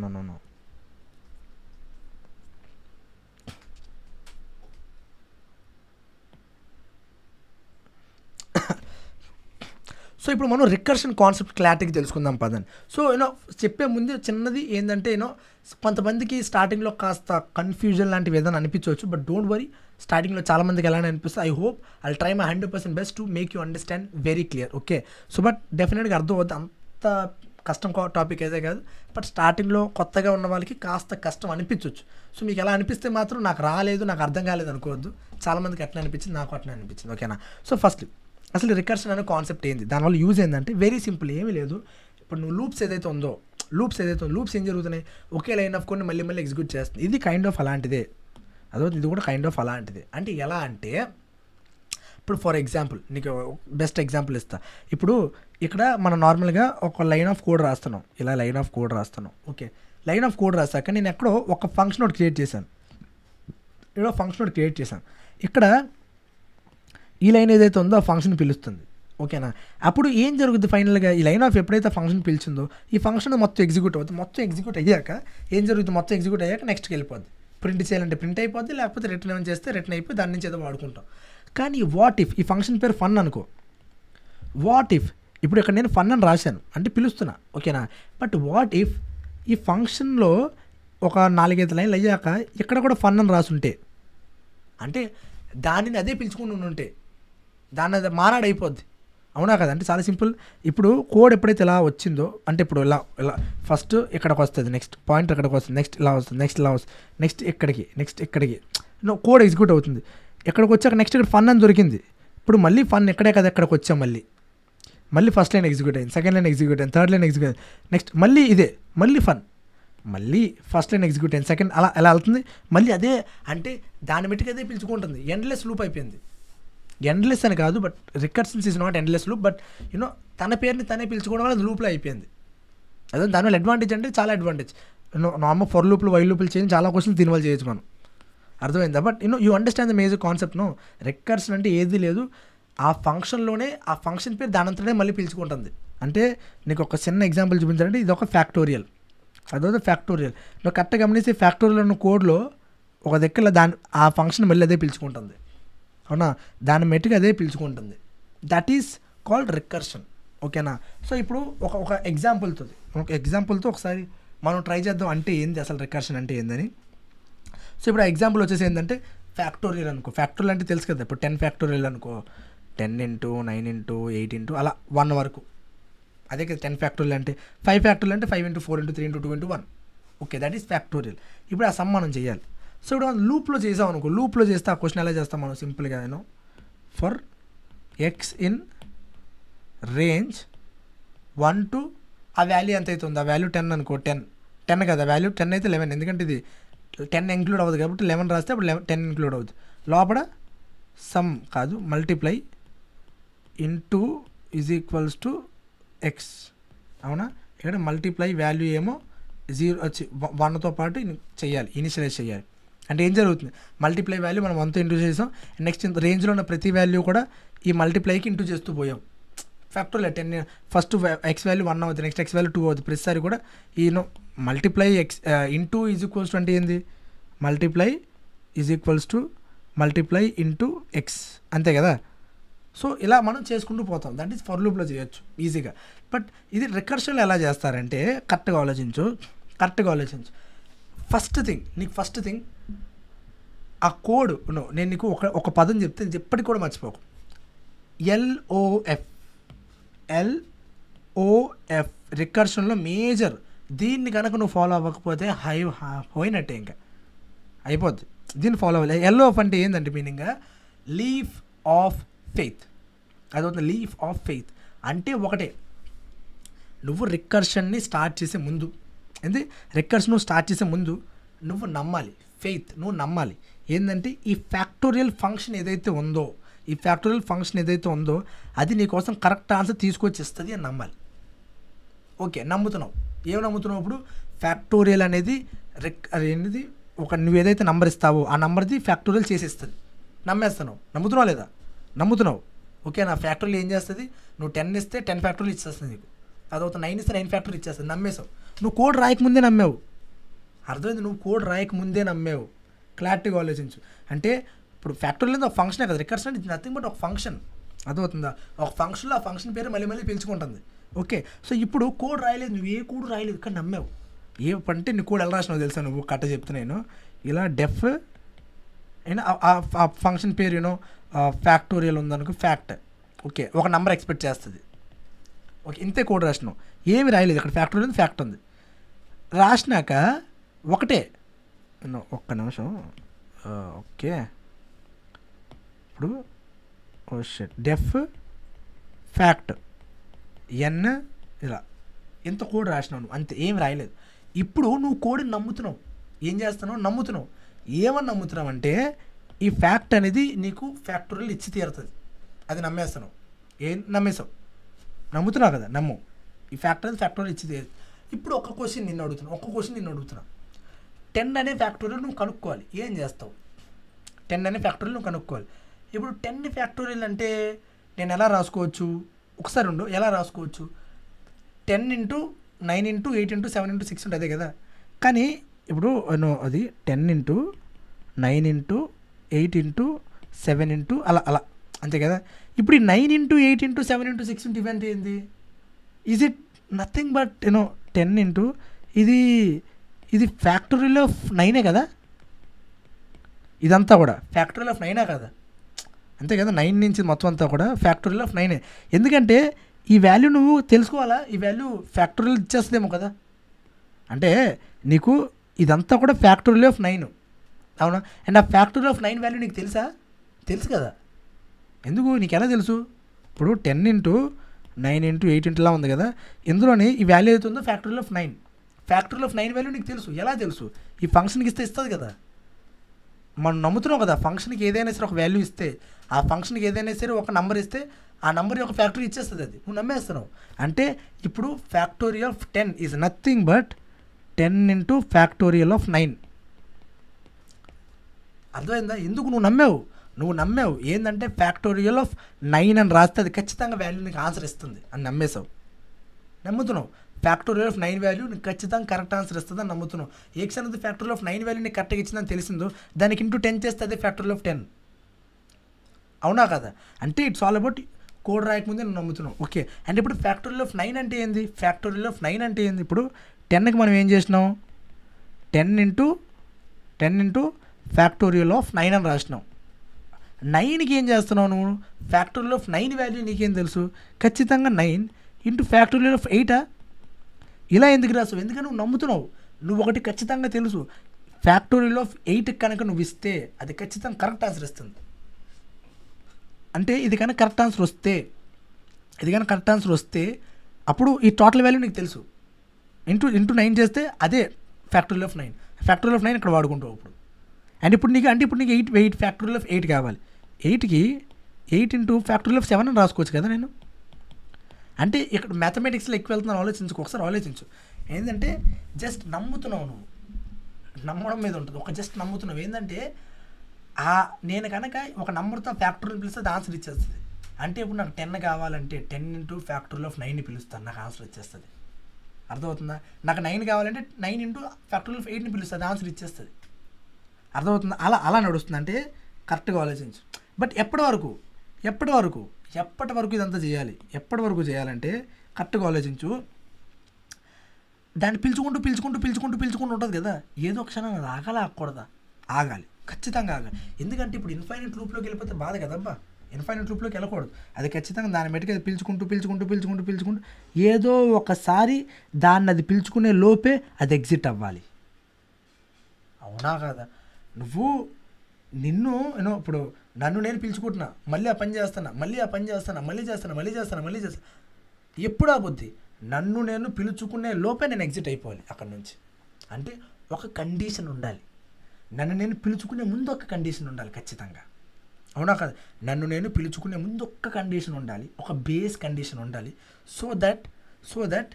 సో ఇప్పుడు మనం రికర్షన్ కాన్సెప్ట్ క్లారిటీకి తెలుసుకుందాం పదండి. సో చెప్పే ముందు చిన్నది ఏంటంటే కొంతమందికి స్టార్టింగ్లో కాస్త కన్ఫ్యూజన్ లాంటివి ఏదైనా అనిపించవచ్చు. బట్ డోంట్ వరీ, స్టార్టింగ్లో చాలామందికి ఎలానే అనిపిస్తుంది. I hope I'll try my 100% best to make you understand very clear. Okay, so but డెఫినెట్గా అర్థం అవుతుంది. అంత కష్టం టాపిక్ అయితే కాదు. బట్ స్టార్టింగ్లో కొత్తగా ఉన్న వాళ్ళకి కాస్త కష్టం అనిపించవచ్చు. సో మీకు ఎలా అనిపిస్తే మాత్రం నాకు రాలేదు, నాకు అర్థం కాలేదు అనుకోవద్దు. చాలామందికి అట్లా అనిపించింది, నాకు అట్లా అనిపించింది. ఓకేనా? సో ఫస్ట్ అసలు రికర్షన్ అనే కాన్సెప్ట్ ఏంది, దానివల్ల యూజ్ ఏంటంటే వెరీ సింపుల్, ఏమీ లేదు. ఇప్పుడు నువ్వు లూప్స్ ఏదైతే ఉందో లూప్స్ ఏం జరుగుతున్నాయి, ఒకే లైన్ ఆఫ్ కొన్ని మళ్ళీ ఎగ్జిక్యూట్ చేస్తుంది. ఇది కైండ్ ఆఫ్ అలాంటిదే. ఇది కూడా కైండ్ ఆఫ్ అలాంటిదే. అంటే ఎలా అంటే ఇప్పుడు ఫర్ ఎగ్జాంపుల్ నీకు బెస్ట్ ఎగ్జాంపుల్ ఇస్తా. ఇప్పుడు ఇక్కడ మనం నార్మల్గా ఒక లైన్ ఆఫ్ కోడ్ రాస్తున్నాం, ఇలా లైన్ ఆఫ్ కోడ్ రాస్తున్నాం. ఓకే, లైన్ ఆఫ్ కోడ్ రాస్తాక నేను ఎక్కడో ఒక ఫంక్షన్ ఒకటి క్రియేట్ చేశాను. ఇక్కడ ఈ లైన్ ఏదైతే ఉందో ఆ ఫంక్షన్ పిలుస్తుంది. ఓకేనా? అప్పుడు ఏం జరుగుతుంది ఫైనల్గా, ఈ లైన్ ఆఫ్ ఎప్పుడైతే ఫంక్షన్ పిలిచిందో ఈ ఫంక్షన్ మొత్తం ఎగ్జిక్యూట్ అవుతుంది. మొత్తం ఎగ్జిక్యూట్ అయ్యాక ఏం జరుగుతుంది, మొత్తం ఎగ్జిక్యూట్ అయ్యాక నెక్స్ట్కి వెళ్ళిపోద్ది. ప్రింట్ చేయాలంటే ప్రింట్ అయిపోద్ది, లేకపోతే రిటర్న్ ఏమైనా చేస్తే రిటర్న్ అయిపోయి దాని నుంచి ఏదో వాడుకుంటాం. కానీ వాట్ ఇఫ్ ఈ ఫంక్షన్ పేరు ఫన్ అనుకో, వాట్ ఇఫ్ ఇప్పుడు ఇక్కడ నేను ఫన్ అని రాశాను అంటే పిలుస్తున్నా. ఓకేనా? బట్ వాట్ ఇఫ్ ఈ ఫంక్షన్లో ఒక 4-5 లైన్లు అయ్యాక ఇక్కడ కూడా ఫన్ అని రాసుంటే, అంటే దానిని అదే పిలుచుకుని ఉంటే దాన్ని అది మానాడైపోద్ది. అవునా కదా? అంటే చాలా సింపుల్. ఇప్పుడు కోడ్ ఎప్పుడైతే ఇలా వచ్చిందో, అంటే ఇప్పుడు ఇలా ఫస్ట్ ఇక్కడికి వస్తుంది, నెక్స్ట్ పాయింట్ ఇక్కడికి వస్తుంది, నెక్స్ట్ ఇలా వస్తుంది, నెక్స్ట్ ఇలా వస్తుంది, నెక్స్ట్ ఇక్కడికి కోడ్ ఎగ్జిక్యూట్ అవుతుంది. ఎక్కడికి వచ్చాక నెక్స్ట్ ఇక్కడ ఫన్ అని దొరికింది. ఇప్పుడు మళ్ళీ ఫన్ ఎక్కడే కదా ఎక్కడికి వచ్చాం, మళ్ళీ ఫస్ట్ లైన్ ఎగ్జిక్యూట్ అయింది, సెకండ్ లైన్ ఎగ్జిక్యూట్ అయింది, థర్డ్ లైన్ ఎగ్జిక్యూట్ అయింది, నెక్స్ట్ మళ్ళీ ఇదే మళ్ళీ ఫన్, మళ్ళీ ఫస్ట్ లైన్ ఎగ్జిక్యూట్ అయింది, సెకండ్ అలా ఎలా వెళ్తుంది మళ్ళీ అదే. అంటే దాన్ని బట్టికి అదే పిలుచుకుంటుంది. ఎండ్లెస్ లూప్ అయిపోయింది. ఎండ్లెస్ అని కాదు, but recursions is not endless loop, but తన పేరుని తనే పిలుచుకోవడం వల్ల అది లూప్లో అయిపోయింది. అదే దానివల్ల అడ్వాంటేజ్ అంటే చాలా అడ్వాంటేజ్. నార్మల్ ఫర్ లూప్లు వైల్ లూప్లు చేయని చాలా క్వశ్చన్స్ దీనివల్ల చేయొచ్చు మనం. అర్థమైందా? But you understand the major concept. Recursion అంటే ఏది లేదు, ఆ ఫంక్షన్లోనే ఆ ఫంక్షన్ పేరు దానంతనే మళ్ళీ పిలుచుకుంటుంది. అంటే నీకు ఒక చిన్న ఎగ్జాంపుల్ చూపించాలంటే ఇది ఒక ఫ్యాక్టోరియల్. అదొక ఫ్యాక్టోరియల్. నువ్వు కరెక్ట్గా గమనిస్తే ఫ్యాక్టోరియల్ ఉన్న కోడ్లో ఒక దగ్గర ఆ ఫంక్షన్ మళ్ళీ అదే పిలుచుకుంటుంది. అవునా? దాని మెట్టుగా అదే పిలుచుకుంటుంది. That is called recursion. ఓకేనా? సో ఇప్పుడు ఒక ఎగ్జాంపుల్తో ఒకసారి మనం ట్రై చేద్దాం అంటే ఏంది అసలు రికర్షన్ అంటే ఏందని. సో ఇప్పుడు ఆ ఎగ్జాంపుల్ వచ్చేసి ఏంటంటే ఫ్యాక్టోరియల్ అనుకో. ఫ్యాక్టోరియల్ అంటే తెలుసు కదా, ఇప్పుడు 10 ఫ్యాక్టోరియల్ అనుకో, 10 into 9 into 8 into అలా 1 వరకు. అదే కదా 10 ఫ్యాక్టోరియల్ అంటే. 5 ఫ్యాక్టోరియల్ అంటే 5 into 4 into 3 into 2 into 1. Okay, that is factorial. ఇప్పుడు ఆ సమ్ మనం చేయాలి. సో ఇప్పుడు మనం లూప్లో చేసాం అనుకో, లూప్లో చేస్తే ఆ క్వశ్చన్ ఎలా చేస్తాం మనం సింపుల్గా, నేను for X in range 1 to ఆ వాల్యూ ఎంత అవుతుంది, ఆ వాల్యూ 10 అనుకో, 10 కదా వాల్యూ, 10 అయితే 11, ఎందుకంటే ఇది 10 ఇంక్లూడ్ అవ్వదు కాబట్టి 11 రాస్తే అప్పుడు 10 ఇంక్లూడ్ అవుతుంది. లోపల సమ్ కాదు, multiply into is equals to X, అవునా? ఇక్కడ మల్టిప్లై వాల్యూ ఏమో 0 వచ్చి 1తో పాటు చేయాలి, ఇనిషియలైజ్ చేయాలి. అంటే ఏం జరుగుతుంది, మల్టిప్లై వాల్యూ మనం 1తో ఇంటూ చేసాం, నెక్స్ట్ రేంజ్లో ఉన్న ప్రతి వాల్యూ కూడా ఈ మల్టిప్లైకి ఇంటూ చేస్తూ పోయాం. ఫ్యాక్టోరియల్ 10 ఫస్ట్ ఎక్స్ వాల్యూ 1 అవుతుంది, నెక్స్ట్ ఎక్స్ వాల్యూ 2 అవుతుంది, ప్రతిసారి కూడా ఈ multiply X into is equals to అంటే ఏంది, multiply is equals to multiply into X, అంతే కదా. సో ఇలా మనం చేసుకుంటూ పోతాం, దట్ ఈస్ ఫర్ లూప్లో చేయొచ్చు ఈజీగా. బట్ ఇది రికర్షన్లో ఎలా చేస్తారంటే కరెక్ట్గా ఆలోచించు. ఫస్ట్ థింగ్ ఆ కోడ్ నేను నీకు ఒక పదం చెప్తే ఎప్పటికి కూడా మర్చిపోకు, ఎల్ఓఎఫ్ రికర్షన్లో మేజర్. దీన్ని కనుక నువ్వు ఫాలో అవ్వకపోతే పోయినట్టే, ఇంకా అయిపోద్ది. దీన్ని ఫాలో అవ్వాలి. ఎల్ఓఎఫ్ అంటే ఏంటంటే మీనింగ్ లీఫ్ ఆఫ్ ఫెయిత్, అదవుతుంది లీఫ్ ఆఫ్ ఫెయిత్. అంటే ఒకటే, నువ్వు రికర్షన్ని స్టార్ట్ చేసే ముందు, రికర్షన్ స్టార్ట్ చేసే ముందు నువ్వు నమ్మాలి, ఫెయిత్, నువ్వు నమ్మాలి. ఏంటంటే ఈ ఫ్యాక్టోరియల్ ఫంక్షన్ ఏదైతే ఉందో అది నీకోసం కరెక్ట్ ఆన్సర్ తీసుకొచ్చి ఇస్తుంది అని నమ్మాలి. ఓకే, నమ్ముతున్నావు. ఏం నమ్ముతున్నావు ఇప్పుడు, ఫ్యాక్టోరియల్ అనేది నువ్వు ఏదైతే నెంబర్ ఇస్తావో ఆ నెంబర్ది ఫ్యాక్టోరియల్ చేసేస్తుంది, నమ్మేస్తున్నావు. నమ్ముతున్నావు లేదా? నమ్ముతున్నావు. ఓకే, నా ఫ్యాక్టోరియల్ ఏం చేస్తుంది, నువ్వు 10 ఇస్తే 10 ఫ్యాక్టోరియల్ ఇచ్చేస్తుంది నీకు, అదవుతుంది 9 ఇస్తే 9 ఫ్యాక్టోరియల్ ఇచ్చేస్తుంది, నమ్మేసావు. నువ్వు కోడ్ రాయకముందే నమ్మావు, అర్థమైంది? నువ్వు కోడ్ రాయకముందే నమ్మావు. క్లారిటీగా ఆలోచించు. అంటే ఇప్పుడు ఫ్యాక్టోరియల్ అనేది ఒక ఫంక్షనే కదా, రికర్షన్ అంటే నథింగ్ బట్ ఒక ఫంక్షన్, అర్థమవుతుందా? ఒక ఫంక్షన్లో ఆ ఫంక్షన్ పేరు మళ్ళీ పిలుచుకుంటుంది. ఓకే, సో ఇప్పుడు కోడ్ రాయలేదు, నువ్వు ఏ కోడ్ రాయలేదు, ఇక్కడ నమ్మావు. అంటే నీ కోడ్ ఎలా రాసినావు తెలుసా, నువ్వు కట్ట చెప్తున్నాను ఇలా డెఫ్ అయినా ఆ ఫంక్షన్ పేరు ఫ్యాక్టోరియల్ ఉందనుకో, ఫ్యాక్ట్, ఓకే, ఒక నెంబర్ ఎక్స్పెక్ట్ చేస్తుంది. ఓకే, ఇంతే కోడ్ రాసినావు, ఏమి రాయలేదు. ఇక్కడ ఫ్యాక్టోరియల్ ఉంది, ఫ్యాక్ట్ ఉంది. రాసినాక ఒకటే, ఒక్క నిమిషం. ఓకే, ఇప్పుడు డెఫ్ ఫ్యాక్ట్ ఎన్ ఇలా ఎంత కోడ్ రాసినావు, అంతే, ఏం రాయలేదు. ఇప్పుడు నువ్వు కోడ్ని నమ్ముతున్నావు. ఏం చేస్తున్నావు, నమ్ముతున్నావు. ఏమని నమ్ముతున్నావు అంటే ఈ ఫ్యాక్ట్ అనేది నీకు ఫ్యాక్టోరియల్ ఇచ్చి తీరుతుంది, అది నమ్మేస్తున్నావు. ఏం నమ్మేసావు, నమ్ముతున్నావు కదా, నమ్ము. ఈ ఫ్యాక్టర్ అనేది ఫ్యాక్టోరియల్ ఇచ్చి తీరు. ఇప్పుడు ఒక క్వశ్చన్ నిన్ను అడుగుతున్నా, 10 అనే ఫ్యాక్టోరియల్ నువ్వు కనుక్కోవాలి. ఏం చేస్తావు, 10 అనే ఫ్యాక్టోరియల్ నువ్వు కనుక్కోవాలి. ఇప్పుడు 10 ఫ్యాక్టోరియల్ అంటే నేను ఎలా రాసుకోవచ్చు, ఒకసారి ఎలా రాసుకోవచ్చు, 10 into 9 into 8 into 7 into 6 ఉంటుంది కదా. కానీ ఇప్పుడు అది 10 into 9 into 8 into 7 into అలా అంతే కదా. ఇప్పుడు ఈ 9 into 8 into 7 into 6 into ఇవన్నీ ఏంది, is it nothing but 10 into ఇది ఫ్యాక్టోరియల్ ఆఫ్ 9 కదా, ఇదంతా కూడా ఫ్యాక్టోరియల్ ఆఫ్ 9 కదా, అంతే కదా. 9 నుంచి మొత్తం అంతా కూడా ఫ్యాక్టోరియల్ ఆఫ్ 9. ఎందుకంటే ఈ వాల్యూ నువ్వు తెలుసుకోవాలా, ఈ వాల్యూ ఫ్యాక్టోరియల్ ఇచ్చేస్తుందేమో కదా. అంటే నీకు ఇదంతా కూడా ఫ్యాక్టోరియల్ ఆఫ్ 9, అవునా? అండ్ ఆ ఫ్యాక్టోరియల్ ఆఫ్ 9 వాల్యూ నీకు తెలుసు కదా. ఎందుకు నీకు ఎలా తెలుసు, ఇప్పుడు 10 into 9 into 8 ఇంటులా ఉంది కదా, ఇందులోని ఈ వాల్యూ అవుతుందో factorial of 9. Factorial of 9 value నీకు తెలుసు. ఎలా తెలుసు, ఈ ఫంక్షన్కి ఇస్తుంది కదా, మనం నమ్ముతున్నాం కదా. ఫంక్షన్కి ఏదైనా సరే ఒక వాల్యూ ఇస్తే, ఆ ఫంక్షన్కి ఏదైనా సరే ఒక నెంబర్ ఇస్తే ఆ నెంబర్ యొక్క ఫ్యాక్టరీ ఇచ్చేస్తుంది, అది నువ్వు నమ్మేస్తున్నావు. అంటే ఇప్పుడు factorial of 10 is nothing but 10 into factorial of 9. అర్థమైందా? ఎందుకు నువ్వు నమ్మావు ఏంటంటే ఫ్యాక్టోరియల్ ఆఫ్ 9 అని రాస్తే అది ఖచ్చితంగా వాల్యూ నీకు ఆన్సర్ ఇస్తుంది అని నమ్ముతున్నావు. ఫ్యాక్టోరియల్ ఆఫ్ 9 వాల్యూ నీకు ఖచ్చితంగా కరెక్ట్ ఆన్సర్ ఇస్తుంది అని నమ్ముతున్నావు. ఏ క్షణం ఫ్యాక్టోరియల్ ఆఫ్ 9 వాల్యూ నీకు కరెక్ట్గా ఇచ్చిందని తెలిసిందో దానికి ఇంటూ 10 చేస్తే అదే ఫ్యాక్టోరియల్ ఆఫ్ 10, అవునా కదా. అంటే ఇట్స్ ఆల్ అబౌట్ కోడ్ రాయకముందే నువ్వు నమ్ముతున్నావు. ఓకే, అంటే ఇప్పుడు ఫ్యాక్టోరియల్ ఆఫ్ 9 అంటే ఏంది, ఇప్పుడు 10కి మనం ఏం చేసినాం, 10 into ఫ్యాక్టోరియల్ ఆఫ్ 9 అని రాసినాం. 9కి ఏం చేస్తున్నావు నువ్వు, ఫ్యాక్టోరియల్ ఆఫ్ 9 వాల్యూ నీకేం తెలుసు, ఖచ్చితంగా 9 into ఫ్యాక్టోరియల్ ఆఫ్ 8. ఇలా ఎందుకు రాస్తావు, ఎందుకంటే నువ్వు నువ్వు ఒకటి ఖచ్చితంగా తెలుసు, ఫ్యాక్టోరియల్ ఆఫ్ 8 కనుక నువ్వు ఇస్తే అది ఖచ్చితంగా కరెక్ట్ ఆన్సర్ ఇస్తుంది. అంటే ఇది కనుక కరెక్ట్ ఆన్సర్ వస్తే అప్పుడు ఈ టోటల్ వాల్యూ నీకు తెలుసు. ఇంటూ 9 చేస్తే అదే ఫ్యాక్టోరియల్ ఆఫ్ 9. ఫ్యాక్టోరియల్ ఆఫ్ 9 ఇక్కడ వాడుకుంటావు అప్పుడు. అండ్ ఇప్పుడు నీకు 8 ఫ్యాక్టోరియల్ ఆఫ్ 8 కావాలి. 8కి 8 ఇంటూ ఫ్యాక్టోరియల్ ఆఫ్ 7 అని రాసుకోవచ్చు కదా నేను. అంటే ఇక్కడ మ్యాథమెటిక్స్లో ఎక్కువ వెళ్తున్నాను, ఒకసారి ఆలోచించు. ఏంటంటే జస్ట్ నమ్ముతున్నావు, నువ్వు నమ్మడం మీద ఉంటుంది, జస్ట్ నమ్ముతున్నావు. ఏంటంటే నేను కనుక ఒక నెంబర్తో ఫ్యాక్టోరియల్ పిలిస్తే అది ఆన్సర్ ఇచ్చేస్తుంది. అంటే ఇప్పుడు నాకు 10 కావాలంటే 10 ఇంటూ ఫ్యాక్టోరియల్ ఆఫ్ 9ని పిలుస్తాను, నాకు ఆన్సర్ వచ్చేస్తుంది. అర్థమవుతుందా? నాకు 9 కావాలంటే 9 ఇంటూ ఫ్యాక్టోరియల్ ఆఫ్ 8ని పిలుస్తుంది, ఆన్సర్ ఇచ్చేస్తుంది. అర్థమవుతుందా? అలా నడుస్తుంది. అంటే కరెక్ట్గా ఆలోచించు. బట్ ఎప్పటి వరకు ఇదంతా చేయాలి? ఎప్పటి వరకు చేయాలంటే కరెక్ట్గా ఆలోచించు. దాన్ని పిలుచుకుంటూ ఉంటుంది కదా, ఏదో క్షణం అది ఆగకూడదా? ఆగాలి, ఖచ్చితంగా ఆగాలి. ఎందుకంటే ఇప్పుడు ఇన్ఫైనైట్ లూప్లోకి వెళ్ళిపోతే బాధ కదబ్బా. ఇన్ఫైనైట్ లూప్లోకి వెళ్ళకూడదు. అది ఖచ్చితంగా దాని మెట్టుకు అది పిలుచుకుంటూ ఏదో ఒకసారి దాన్ని అది పిలుచుకునే లోపే అది ఎగ్జిట్ అవ్వాలి. అవునా కదా? ఇప్పుడు నన్ను నేను పిలుచుకుంటున్నా, మళ్ళీ ఆ పని చేస్తాను, మళ్ళీ చేస్తాను. ఎప్పుడు ఆగుద్ది? నన్ను నేను పిలుచుకునే లోపే నేను ఎగ్జిట్ అయిపోవాలి అక్కడి నుంచి. అంటే ఒక కండిషన్ ఉండాలి. నన్ను నేను పిలుచుకునే ముందు ఒక కండిషన్ ఉండాలి ఖచ్చితంగా. అవునా కదా? నన్ను నేను పిలుచుకునే ముందు ఒక్క కండిషన్ ఉండాలి, ఒక బేస్ కండిషన్ ఉండాలి. సో దట్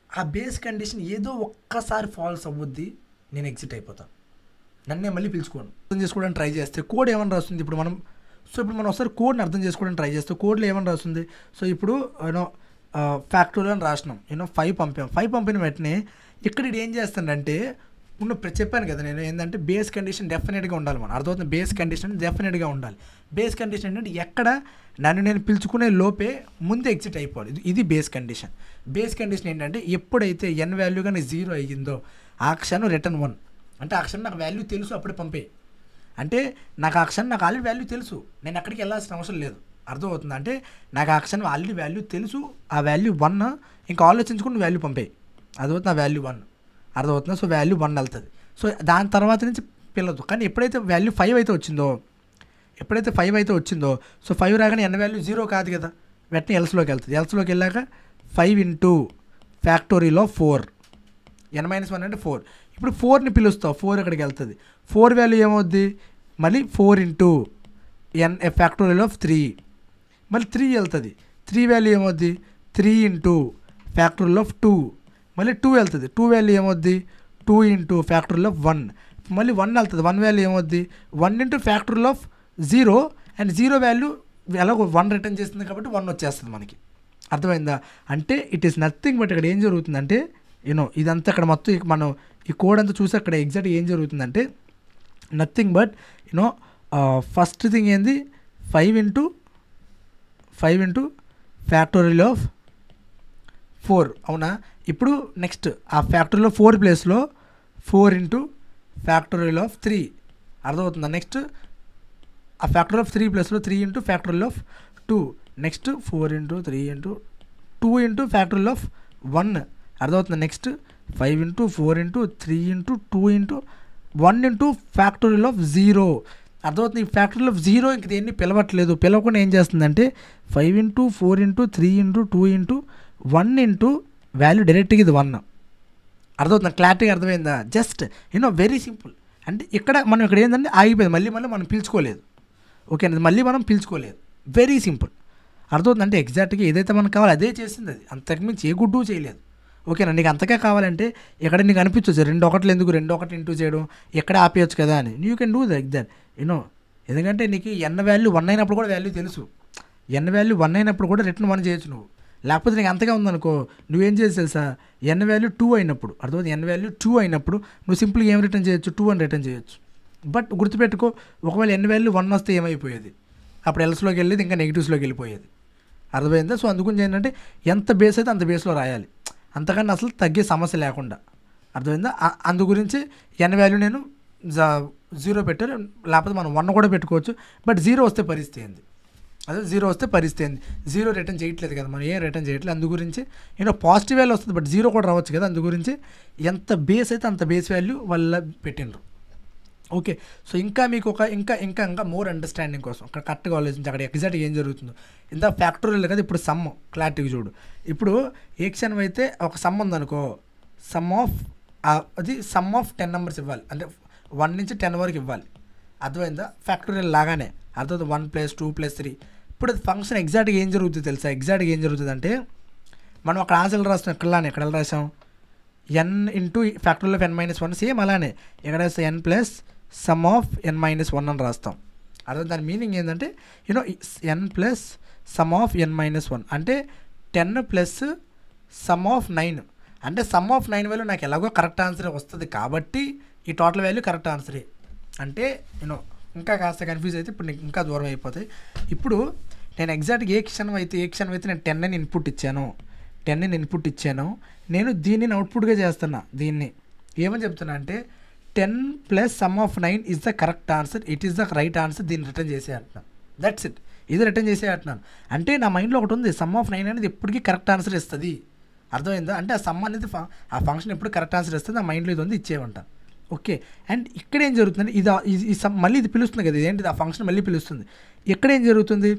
ఆ బేస్ కండిషన్ ఏదో ఒక్కసారి ఫాల్స్ అవ్వద్ది, నేను ఎగ్జిట్ అయిపోతాను. నన్నే మళ్ళీ పిలుచుకోను. అర్థం చేసుకోవడానికి ట్రై చేస్తే కోడ్ ఏమని రాస్తుంది? ఇప్పుడు మనం ఒకసారి కోడ్ని అర్థం చేసుకోవడానికి ట్రై చేస్తే కోడ్లో ఏమని రాస్తుంది? సో ఇప్పుడు ఫ్యాక్టోరియల్ అని రాసినాం, 5 పంపాం. 5 పంపిన వెంటనే ఇక్కడ ఇది ఏం చేస్తుందంటే, చెప్పాను కదా నేను, ఏంటంటే బేస్ కండిషన్ డెఫినెట్గా ఉండాలి. మనం అర్థమవుతుంది, బేస్ కండిషన్ డెఫినెట్గా ఉండాలి. బేస్ కండిషన్ ఏంటంటే ఎక్కడ నన్ను నేను పిలుచుకునే లోపే ముందు ఎగ్జిట్ అయిపోవాలి. ఇది బేస్ కండిషన్. బేస్ కండిషన్ ఏంటంటే ఎప్పుడైతే n వాల్యూ కానీ 0 అయ్యిందో ఆ క్షణం రిటర్న్ 1. అంటే ఆ క్షణం నాకు వాల్యూ తెలుసు, అప్పుడే పంపే. అంటే నాకు ఆ క్షణం నాకు ఆల్రెడీ వాల్యూ తెలుసు, నేను అక్కడికి వెళ్ళాల్సిన అవసరం లేదు. అర్థమవుతుంది? అంటే నాకు ఆ క్షణం ఆల్రెడీ వాల్యూ తెలుసు, ఆ వాల్యూ 1, ఇంకా ఆలోచించుకుని వాల్యూ పంపే. అర్థమవుతుంది? ఆ వాల్యూ 1. అర్థమవుతుందా? సో వాల్యూ 1 వెళ్తుంది. సో దాని తర్వాత నుంచి పిల్లదు. కానీ ఎప్పుడైతే వాల్యూ 5 అయితే వచ్చిందో సో 5 రాగానే n వాల్యూ 0 కాదు కదా, వెంటనే ఎల్స్లోకి వెళ్తుంది. ఎల్స్లోకి వెళ్ళాక 5 ఇంటూ ఫ్యాక్టోరియల్ ఆఫ్ 4, n-1 అంటే 4. ఇప్పుడు 4ని పిలుస్తావు, 4 ఇక్కడికి వెళ్తుంది. 4 వాల్యూ ఏమవుద్ది? మళ్ళీ 4 ఇంటూ ఫ్యాక్టోరియల్ ఆఫ్ 3, మళ్ళీ 3 వెళ్తుంది. 3 వాల్యూ ఏమవుద్ది? 3 ఇంటూ ఫ్యాక్టోరియల్ ఆఫ్ 2, మళ్ళీ 2 వెళ్తుంది. 2 వాల్యూ ఏమవుద్ది? 2 ఇంటూ ఫ్యాక్టోరియల్ ఆఫ్ 1, మళ్ళీ 1 వెళ్తుంది. 1 వాల్యూ ఏమవుద్ది? 1 into factorial of 0, and 0 value ఎలాగో 1 రిటర్న్ చేస్తుంది కాబట్టి 1 వచ్చేస్తుంది మనకి. అర్థమైందా? అంటే ఇట్ ఈస్ నథింగ్ బట్ ఇక్కడ ఏం జరుగుతుందంటే ఇదంతా ఇక్కడ మొత్తం మనం ఈ కోడ్ అంతా చూసి అక్కడ ఎగ్జాక్ట్ ఏం జరుగుతుందంటే నథింగ్ బట్ ఫస్ట్ థింగ్ ఏంది? 5 ఇంటూ ఫ్యాక్టోరియల్ ఆఫ్ 4. అవునా? ఇప్పుడు నెక్స్ట్ ఆ ఫ్యాక్టోరియల్ ఆఫ్ 4 ప్లేస్లో 4 ఇంటూ ఫ్యాక్టోరియల్ ఆఫ్ 3. అర్థమవుతుందా? నెక్స్ట్ ఆ ఫ్యాక్టోరియల్ ఆఫ్ 3 ప్లేస్లో 3 into factorial of 2. Next 4 into 3 into 2 into factorial of 1. అర్థమవుతుంది? Next 5 into 4 into 3 into 2 into 1 into factorial of 0. అర్థమవుతుంది? ఈ ఫ్యాక్టోరియల్ ఆఫ్ 0 ఇంక దేన్ని పిలవట్లేదు. పిలవకుండా ఏం చేస్తుందంటే 5 into 4 into 3 into 2 into 1 into value డైరెక్ట్గా ఇది 1. అర్థమవుతుంది? క్లారిటీగా అర్థమైందా? Just very simple. అంటే ఇక్కడ ఏంటంటే ఆగిపోయింది, మళ్ళీ మనం పిలుచుకోలేదు. ఓకేనా? మళ్ళీ మనం పిలుచుకోలేదు. Very simple. అర్థమవుతుంది? అంటే ఎగ్జాక్ట్గా ఏదైతే మనకు కావాలో అదే చేసింది, అది అంతకుమించి ఏ గుడ్డు చేయలేదు. ఓకేనా? నీకు అంతగా కావాలంటే ఇక్కడ నీకు అనిపించవచ్చు 2 ఒకట్లు ఎందుకు 2 ఒకటి ఇంటూ చేయడం, ఎక్కడ ఆపేయచ్చు కదా అని. You can do like that. ఎందుకంటే నీకు n వాల్యూ 1 అయినప్పుడు కూడా వాల్యూ తెలుసు. n వాల్యూ 1 అయినప్పుడు కూడా రిటర్న్ 1 చేయొచ్చు నువ్వు. లేకపోతే నీకు అంతగా ఉందనుకో, నువ్వేం చేసి తెలుసా? n వాల్యూ 2 అయినప్పుడు, అర్థమవుతుంది? n వాల్యూ 2 అయినప్పుడు నువ్వు సింపుల్గా ఏం రిటర్న్ చేయొచ్చు? 2 అని రిటర్న్ చేయొచ్చు. బట్ గుర్తుపెట్టుకో, ఒకవేళ n వాల్యూ 1 వస్తే ఏమైపోయేది? అప్పుడు ఎల్స్లోకి వెళ్ళేది, ఇంకా నెగిటివ్స్లోకి వెళ్ళిపోయేది. అర్థమైందా? సో అందుగురించి ఏంటంటే ఎంత బేస్ అయితే అంత బేస్లో రాయాలి, అంతకన్నా అసలు తగ్గే సమస్య లేకుండా. అర్థమైందా? అందు గురించి n వాల్యూ నేను 0 పెట్టారు, లేకపోతే మనం 1 కూడా పెట్టుకోవచ్చు. బట్ 0 వస్తే పరిస్థితి ఏంది? అదే 0 వస్తే పరిస్థితి ఏంది, 0 రిటర్న్ చేయట్లేదు కదా మనం, ఏం రిటర్న్ చేయట్లేదు. అందు గురించి పాజిటివ్ వాల్యూ వస్తుంది బట్ 0 కూడా రావచ్చు కదా. అందు గురించి ఎంత బేస్ అయితే అంత బేస్ వాల్యూ వాళ్ళ పెట్టిండ్రు. ఓకే, సో ఇంకా మీకు ఒక ఇంకా మోర్ అండర్స్టాండింగ్ కోసం అక్కడ కరెక్ట్గా ఆలోచించి అక్కడ ఎగ్జాక్ట్గా ఏం జరుగుతుందో. ఇంత ఫ్యాక్టోరియల్ కదా, ఇప్పుడు సమ్ క్లారిటీగా చూడు. ఇప్పుడు ఏ క్షణం అయితే ఒక సమ్ ఉందనుకో, సమ్ ఆఫ్ 10 నెంబర్స్ ఇవ్వాలి, అంటే 1 నుంచి 10 వరకు ఇవ్వాలి. అర్థమైందా? ఫ్యాక్టోరియల్ లాగానే అర్థం 1 + 2 + 3. ఇప్పుడు అది ఫంక్షన్ ఎగ్జాక్ట్గా ఏం జరుగుతుంది తెలుసా? ఎగ్జాక్ట్గా ఏం జరుగుతుంది అంటే మనం అక్కడ ఆన్సర్లు రాస్తాం, ఎక్కడ రాసాం n into factorial of n - 1, same అలానే ఎక్కడ రాస్తాం n + సమ్ ఆఫ్ n - 1 అని రాస్తాం. అర్థం దాని మీనింగ్ ఏంటంటే n + సమ్ ఆఫ్ n - 1 అంటే 10 + సమ్ ఆఫ్ 9, అంటే సమ్ ఆఫ్ 9 వాల్యూ నాకు ఎలాగో కరెక్ట్ ఆన్సర్ వస్తుంది కాబట్టి ఈ టోటల్ వాల్యూ కరెక్ట్ ఆన్సరే. అంటే ఇంకా కాస్త కన్ఫ్యూజ్ అయితే ఇప్పుడు నీకు ఇంకా దూరం అయిపోతాయి. ఇప్పుడు నేను ఎగ్జాక్ట్గా ఏ క్షణం అయితే నేను 10 అని ఇన్పుట్ ఇచ్చాను, నేను దీనిని అవుట్పుట్గా చేస్తున్నా. దీన్ని ఏమని చెప్తున్నా అంటే 10 + some of 9 is the correct answer, it is the right answer, దీన్ని రిటర్న్ చేసే అంటున్నాను. దట్స్ ఇట్, ఇది రిటర్న్ చేసే అంటున్నాను. అంటే నా మైండ్లో ఒకటి ఉంది, సమ్ ఆఫ్ 9 అనేది ఎప్పటికీ కరెక్ట్ ఆన్సర్ ఇస్తుంది. అర్థమైందా? అంటే ఆ సమ్ అనేది ఆ ఫంక్షన్ ఎప్పుడు కరెక్ట్ ఆన్సర్ ఇస్తుంది, నా మైండ్లో ఇది ఉంది, ఇచ్చేయమంట. ఓకే, అండ్ ఇక్కడ ఏం జరుగుతుంది, ఈ సమ్ మళ్ళీ ఇది పిలుస్తుంది కదా, ఇదేంటిది ఆ ఫంక్షన్ మళ్ళీ పిలుస్తుంది. ఇక్కడ ఏం జరుగుతుంది,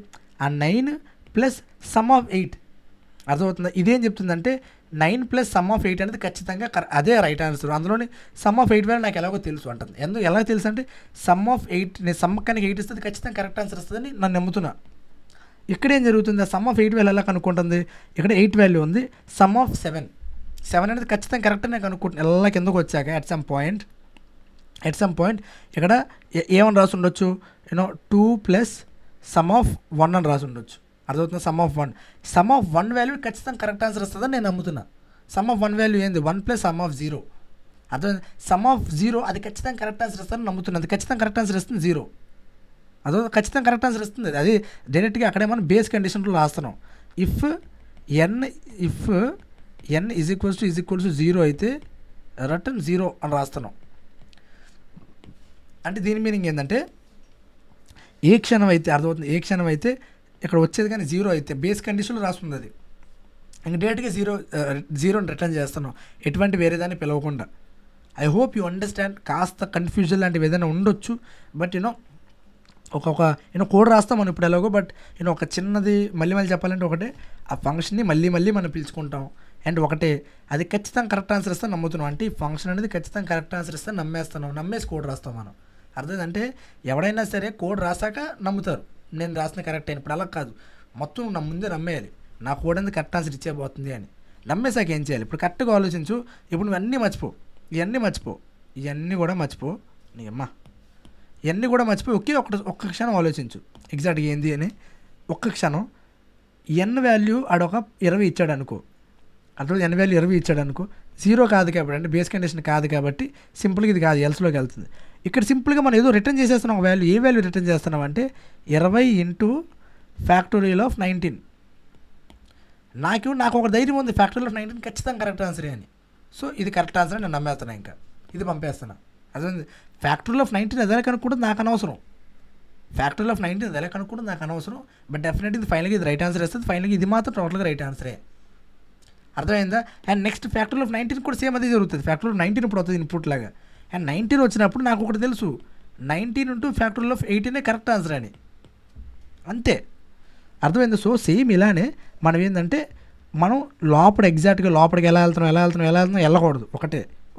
ఆ 9 + సమ్ ఆఫ్ 8 అర్థమవుతుందా? ఇదేం చెప్తుందంటే 9 + సమ్ ఆఫ్ 8 అనేది ఖచ్చితంగా అదే రైట్ ఆన్సర్. అందులోని సమ్ ఆఫ్ 8 వాల్యూ నాకు ఎలాగో తెలుసు అంటుంది. ఎలా తెలుసు అంటే సమ్ ఆఫ్ 8, నేను సమ్ కనుక 8 ఇస్తుంది ఖచ్చితంగా కరెక్ట్ ఆన్సర్ వస్తుందని నన్ను నమ్ముతున్నా. ఇక్కడ ఏం జరుగుతుంది, ఆ సమ్ ఆఫ్ 8 వాల్యూ ఎలా కనుక్కుంటుంది, ఇక్కడ 8 వాల్యూ ఉంది, సమ్ ఆఫ్ 7 అనేది ఖచ్చితంగా కరెక్ట్ అని కనుక్కుంటున్నాను. ఎలా కిందకు వచ్చాక ఎట్ సమ్ పాయింట్ ఇక్కడ ఏమని రాసి ఉండొచ్చు, 2 + సమ్ ఆఫ్ 1 అని రాసి ఉండొచ్చు. అర్థమవుతుంది? సమ్ ఆఫ్ 1 వాల్యూ ఖచ్చితంగా కరెక్ట్ ఆన్సర్ వస్తుందని నేను నమ్ముతున్నా. సమ్ ఆఫ్ 1 వాల్యూ ఏంది, 1 + సమ్ ఆఫ్ 0. అర్థమైంది? సమ్ ఆఫ్ 0 అది ఖచ్చితంగా కరెక్ట్ ఆన్సర్ వస్తుందని నమ్ముతున్నా. అది ఖచ్చితంగా కరెక్ట్ ఆన్సర్ ఇస్తుంది 0. అదో ఖచ్చితంగా కరెక్ట్ ఆన్సర్ ఇస్తుంది. అది డైరెక్ట్గా అక్కడే మనం బేస్ కండిషన్లో రాస్తున్నాం. ఇఫ్ n = 0 అయితే రిటర్న్ 0 అని రాస్తున్నాం. అంటే దీని మీనింగ్ ఏంటంటే ఏ క్షణం అయితే అర్థమవుతుంది, ఏ క్షణం అయితే ఇక్కడ వచ్చేది కానీ 0 అయితే బేస్ కండిషన్లో రాస్తుంది. అది ఇంక డైరెక్ట్గా 0ని రిటర్న్ చేస్తున్నాం, ఎటువంటి వేరే దాన్ని పిలవకుండా. I hope you understand. కాస్త కన్ఫ్యూజన్ లాంటివి ఏదైనా ఉండొచ్చు, బట్ ఒక కోడ్ రాస్తాం మనం ఇప్పుడు ఎలాగో, బట్ ఒక చిన్నది మళ్ళీ చెప్పాలంటే ఒకటే, ఆ ఫంక్షన్ని మళ్ళీ మనం పిలుచుకుంటాం. అండ్ ఒకటే అది ఖచ్చితంగా కరెక్ట్ ఆన్సర్ ఇస్తే నమ్ముతున్నాం. అంటే ఈ ఫంక్షన్ అనేది ఖచ్చితంగా కరెక్ట్ ఆన్సర్ ఇస్తే నమ్మేసి కోడ్ రాస్తాం మనం. అర్థమైందంటే ఎవడైనా సరే కోడ్ రాసాక నమ్ముతారు నేను రాసిన కరెక్ట్ అయిన. ఇప్పుడు అలా కాదు, మొత్తం నా ముందే నమ్మేయాలి, నా కోడ్ అనేది కరెక్ట్ ఆన్సర్ ఇచ్చేపోతుంది అని. నమ్మేసాక ఏం చేయాలి, ఇప్పుడు కరెక్ట్గా ఆలోచించు. ఇప్పుడు నువ్వు అన్నీ మర్చిపో, ఇవన్నీ కూడా మర్చిపో నీ అమ్మ, ఇవన్నీ కూడా మర్చిపోయి ఒక్క క్షణం ఆలోచించు ఎగ్జాక్ట్గా ఏంది అని. ఒక్క క్షణం n వాల్యూ ఆడొక 20 ఇచ్చాడు అనుకో, అట్లా n వాల్యూ 20 ఇచ్చాడు అనుకో, 0 కాదు కాబట్టి, అంటే బేస్ కండిషన్ కాదు కాబట్టి సింపుల్గా ఇది కాదు, ఎల్స్లోకి వెళ్తుంది. ఇక్కడ సింపుల్గా మనం ఏదో రిటర్న్ చేసేస్తున్నాం ఒక వాల్యూ. ఏ వాల్యూ రిటర్న్ చేస్తున్నాం అంటే 20 ఇంటూ ఫ్యాక్టోరియల్ ఆఫ్ 19. నాకు ఒక ధైర్యం ఉంది ఫ్యాక్టోరియల్ ఆఫ్ 19 ఖచ్చితంగా కరెక్ట్ ఆన్సరే అని. సో ఇది కరెక్ట్ ఆన్సర్ అని నేను నమ్మేస్తున్నా, ఇంకా ఇది పంపేస్తున్నా. అదే ఫ్యాక్టోరియల్ ఆఫ్ 19 అదే కనుక్కుంటే నాకు అనవసరం, ఫ్యాక్టోరియల్ ఆఫ్ 19 అదే కనుక్కుంటే నాకు అనవసరం. బట్ డెఫినెట్గా ఇది ఫైనల్గా ఇది రైట్ ఆన్సర్ వస్తుంది. ఫైనల్గా ఇది మాత్రం టోటల్గా రైట్ ఆన్సరే. అర్థమైందా? అండ్ నెక్స్ట్ ఫ్యాక్టోరియల్ ఆఫ్ 19 కూడా సేమ్ అదే జరుగుతుంది. ఫ్యాక్టోరియల్ ఆఫ్ 19 ఇప్పుడు అవుతుంది ఇన్పుట్ లాగా. అండ్ 19 వచ్చినప్పుడు నాకు ఒకటి తెలుసు, 19 into factorial of 18 correct answer అని. అంతే, అర్థమైంది? సో సేమ్ ఇలానే మనం ఏంటంటే మనం ఎగ్జాక్ట్గా లోపలికి ఎలా వెళ్తున్నాం వెళ్ళకూడదు.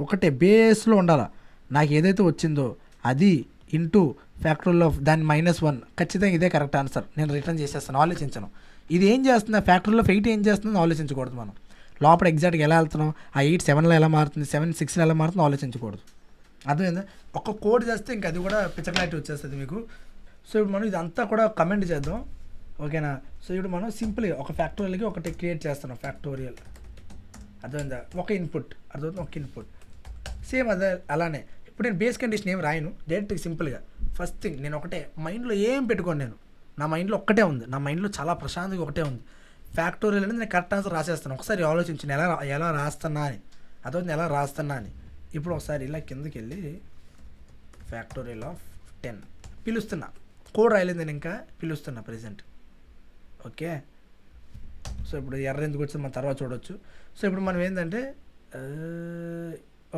ఒకటే బేస్లో ఉండాలి. నాకు ఏదైతే వచ్చిందో అది ఇంటూ ఫ్యాక్టోరియల్ ఆఫ్ దాని -1 ఖచ్చితంగా ఇదే కరెక్ట్ ఆన్సర్, నేను రిటర్న్ చేసేస్తాను, ఆలోచించను. ఇది ఏం చేస్తుంది, ఫ్యాక్టోరియల్ ఆఫ్ 8 ఏం చేస్తుందో ఆలోచించకూడదు. మనం లోపల ఎగ్జాక్ట్గా ఎలా వెళ్తున్నాం, ఆ 8 7లో ఎలా మారుతుంది, 7 6లో ఎలా మారుతుందో ఆలోచించకూడదు. అర్థమైందా? ఒక కోడ్ చేస్తే ఇంకా అది కూడా పిచ్చ క్లారిటీ వచ్చేస్తుంది మీకు. సో ఇప్పుడు మనం ఇదంతా కూడా కమెంట్ చేద్దాం, ఓకేనా? సో ఇప్పుడు మనం సింపుల్గా ఒక ఫ్యాక్టోరియల్కి ఒకటి క్రియేట్ చేస్తున్నాం, ఫ్యాక్టోరియల్. అర్థమైందా? ఒక ఇన్పుట్, ఒక ఇన్పుట్ సేమ్ అదే. అలానే ఇప్పుడు నేను బేస్ కండిషన్ ఏం రాయను, డైరెక్ట్గా సింపుల్గా ఫస్ట్ థింగ్ నేను ఒకటే మైండ్లో ఏం పెట్టుకోను, నా మైండ్లో ఒక్కటే ఉంది, నా మైండ్లో చాలా ప్రశాంతంగా ఒకటే ఉంది, ఫ్యాక్టోరియల్ అనేది నేను కరెక్ట్ ఆన్సర్ రాసేస్తాను. ఒకసారి ఆలోచించిన ఎలా రాస్తున్నా అని, అదొకటి ఎలా రాస్తున్నా అని. ఇప్పుడు ఒకసారి ఇలా కిందకి వెళ్ళి ఫ్యాక్టోరియల్ ఆఫ్ 10 పిలుస్తున్నా, కోడ్ రాయలేదు నేను, ఇంకా పిలుస్తున్నా ప్రెజెంట్. ఓకే. సో ఇప్పుడు ఎర్ర ఎందుకు వచ్చింది మనం తర్వాత చూడవచ్చు. సో ఇప్పుడు మనం ఏంటంటే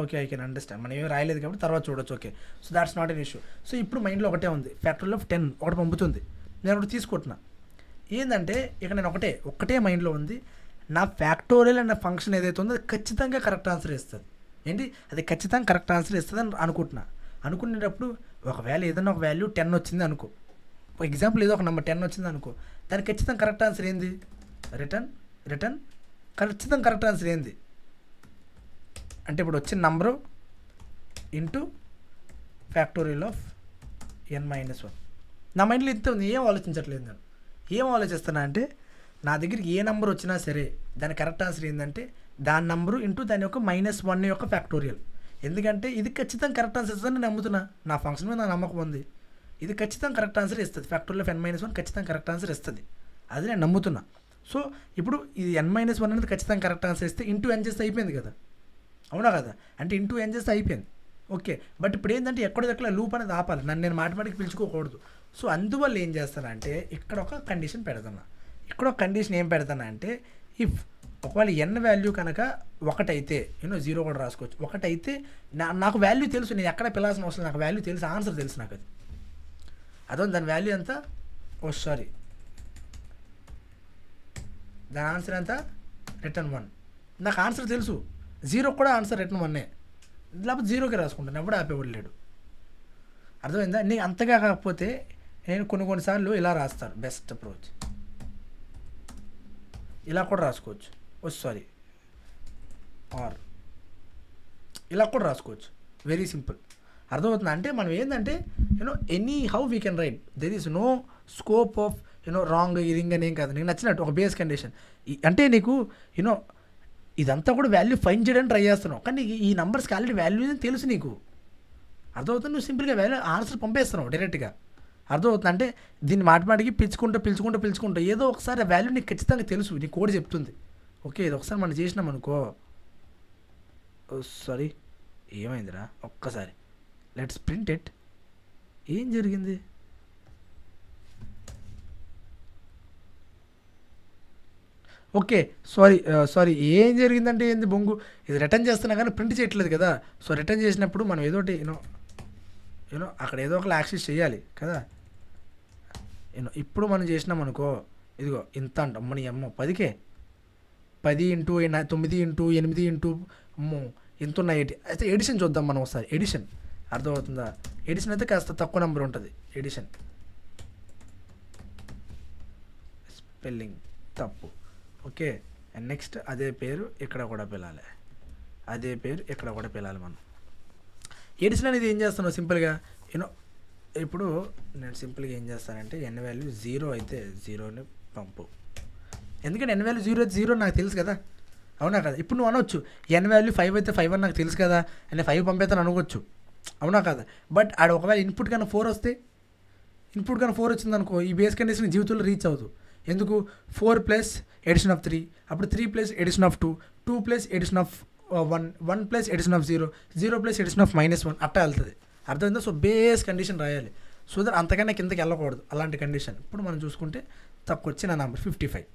ఓకే, ఐ కెన్ అండర్స్టాండ్, మనం ఏమి రాయలేదు కాబట్టి తర్వాత చూడొచ్చు. Okay, so that's not an issue. So ఇప్పుడు మైండ్లో ఒకటే ఉంది, ఫ్యాక్టోరియల్ ఆఫ్ 10 ఒకటి పంపుతుంది, నేను ఒకటి తీసుకుంటున్నా. ఏంటంటే ఇక నేను ఒకటే మైండ్లో ఉంది, నా ఫ్యాక్టోరియల్ అనే ఫంక్షన్ ఏదైతే ఉందో అది ఖచ్చితంగా కరెక్ట్ ఆన్సర్ ఇస్తుంది. ఏంటి అది ఖచ్చితంగా కరెక్ట్ ఆన్సర్ ఇస్తుంది అని అనుకునేటప్పుడు ఒకవేళ ఏదైనా ఒక వాల్యూ 10 వచ్చింది అనుకో, ఎగ్జాంపుల్ ఏదో ఒక నెంబర్ 10 వచ్చింది అనుకో, దానికి ఖచ్చితంగా కరెక్ట్ ఆన్సర్ ఏంది? రిటర్న్ ఖచ్చితంగా కరెక్ట్ ఆన్సర్ ఏంది అంటే ఇప్పుడు వచ్చిన number into factorial of n-1. నా మైండ్లో ఇంత ఉంది, ఏం ఆలోచించట్లేదు నేను. ఏం ఆలోచిస్తున్నా అంటే నా దగ్గరికి ఏ నెంబర్ వచ్చినా సరే దాని కరెక్ట్ ఆన్సర్ ఏంటంటే దాని నెంబరు ఇంటూ దాని యొక్క -1 యొక్క ఫ్యాక్టోరియల్. ఎందుకంటే ఇది ఖచ్చితంగా కరెక్ట్ ఆన్సర్ ఇస్తుందని నేను నమ్ముతున్నా, నా ఫంక్షన్ మీద నా నమ్మకం ఉంది, ఇది ఖచ్చితంగా కరెక్ట్ ఆన్సర్ ఇస్తుంది. ఫ్యాక్టోరియల్ ఆఫ్ n-1 ఖచ్చితంగా కరెక్ట్ ఆన్సర్ ఇస్తుంది, అది నేను నమ్ముతున్నా. సో ఇప్పుడు ఇది n-1 అనేది ఖచ్చితంగా కరెక్ట్ ఆన్సర్ ఇస్తే ఇంటూ n చేస్తే అయిపోయింది కదా, అవునా కదా? అంటే ఇంటూ n చేస్తే అయిపోయింది. ఓకే, బట్ ఇప్పుడు ఏంటంటే ఎక్కడెక్కడ లూప్ అనేది ఆపాలి, నేను మాటిమాటికి పిలుచుకోకూడదు. సో అందువల్ల ఏం చేస్తానంటే ఇక్కడ ఒక కండిషన్ పెడతాను. ఇక్కడ ఒక కండిషన్ ఏం పెడతాను అంటే ఇఫ్ ఒకవేళ n వాల్యూ కనుక 1 అయితే 0 కూడా రాసుకోవచ్చు. 1 అయితే నాకు వాల్యూ తెలుసు, నేను ఎక్కడ పిలాల్సిన అవసరం, నాకు వాల్యూ తెలుసు, ఆన్సర్ తెలుసు నాకు. అది దాని వాల్యూ ఎంత, దాని ఆన్సర్ ఎంత, రిటర్న్ 1. నాకు ఆన్సర్ తెలుసు, 0 కూడా ఆన్సర్ రిటర్న్ 1, లేకపోతే 0కి రాసుకుంటాను, ఎప్పుడు ఆపేవాడు లేడు. అర్థమైందా? నీకు అంతగా కాకపోతే నేను కొన్నిసార్లు ఇలా రాస్తాను, బెస్ట్ అప్రోచ్, ఇలా కూడా రాసుకోవచ్చు, ఆర్ ఇలా కూడా రాసుకోవచ్చు, వెరీ సింపుల్. అర్థమవుతుంది? అంటే మనం ఏంటంటే any how we can write, there is no scope of wrong ring అని ఏం కాదు, నీకు నచ్చినట్టు ఒక బేస్ కండిషన్. అంటే నీకు ఇదంతా కూడా వాల్యూ ఫైండ్ చేయడానికి ట్రై చేస్తున్నావు, కానీ ఈ నెంబర్స్కి ఆల్రెడీ వాల్యూ తెలుసు నీకు. అర్థమవుతుంది? నువ్వు సింపుల్గా వాల్యూ ఆన్సర్ పంపేస్తున్నావు డైరెక్ట్గా. అర్థమవుతుంది? అంటే దీన్ని మాటిమాటికి పిలుచుకుంటూ ఏదో ఒకసారి ఆ వాల్యూ నీకు ఖచ్చితంగా తెలుసు, నీ కోడ్ చెప్తుంది. ఓకే, ఇది ఒకసారి మనం చేసినాం అనుకో, ఏమైందిరా ఒక్కసారి లెట్స్ ప్రింట్ ఇట్. ఏం జరిగింది? ఓకే, సారీ ఏం జరిగిందంటే ఏంది బొంగు, ఇది రిటర్న్ చేస్తున్నా కానీ ప్రింట్ చేయట్లేదు కదా. సో రిటర్న్ చేసినప్పుడు మనం ఏదోటి అక్కడ ఏదో ఒక యాక్సెస్ చేయాలి కదా. ఇప్పుడు మనం చేసినాం అనుకో, ఇదిగో ఇంత అంటాం మన 10కే 10 ఇంటూ 9 ఇంటూ 8 ఇంటూ ఇంత ఉన్నాయి. అయితే ఎడిషన్ చూద్దాం మనం ఒకసారి. ఎడిషన్ అర్థమవుతుందా? ఎడిషన్ అయితే కాస్త తక్కువ నెంబర్ ఉంటుంది. ఎడిషన్ స్పెల్లింగ్ తప్పు. ఓకే, అండ్ నెక్స్ట్ అదే పేరు ఇక్కడ కూడా పిలాలి, మనం. ఎడిషన్ అనేది ఏం చేస్తున్నావు సింపుల్గా, ఇప్పుడు నేను సింపుల్గా ఏం చేస్తానంటే n వాల్యూ 0 అయితే 0ని పంపు. ఎందుకంటే n వాల్యూ 0 అయితే 0 నాకు తెలుసు కదా, అవునా కదా? ఇప్పుడు నువ్వు అనవచ్చు n వాల్యూ 5 అయితే 5 అని నాకు తెలుసు కదా, అని 5 పంపేస్తాను అనుకోవచ్చు, అవునా కదా? బట్ ఆడ ఒకవేళ ఇన్పుట్ కన్నా 4 వస్తే, ఇన్పుట్ కన్నా 4 వచ్చింది అనుకో, ఈ బేస్ కండిషన్ జీవితంలో రీచ్ అవుతుంది. ఎందుకు? 4 ప్లస్ ఎడిషన్ ఆఫ్ 3, అప్పుడు 3 plus edition of 2, 2 plus edition of 1, 1 plus edition of 0, 0 plus edition of -1 అట్టా వెళ్తుంది. అర్థమైందా? సో బేస్ కండిషన్ రాయాలి, సో దట్ అంతకన్నా కిందకి వెళ్ళకూడదు అలాంటి కండిషన్. ఇప్పుడు మనం చూసుకుంటే తక్కువ వచ్చిన నెంబర్ 55.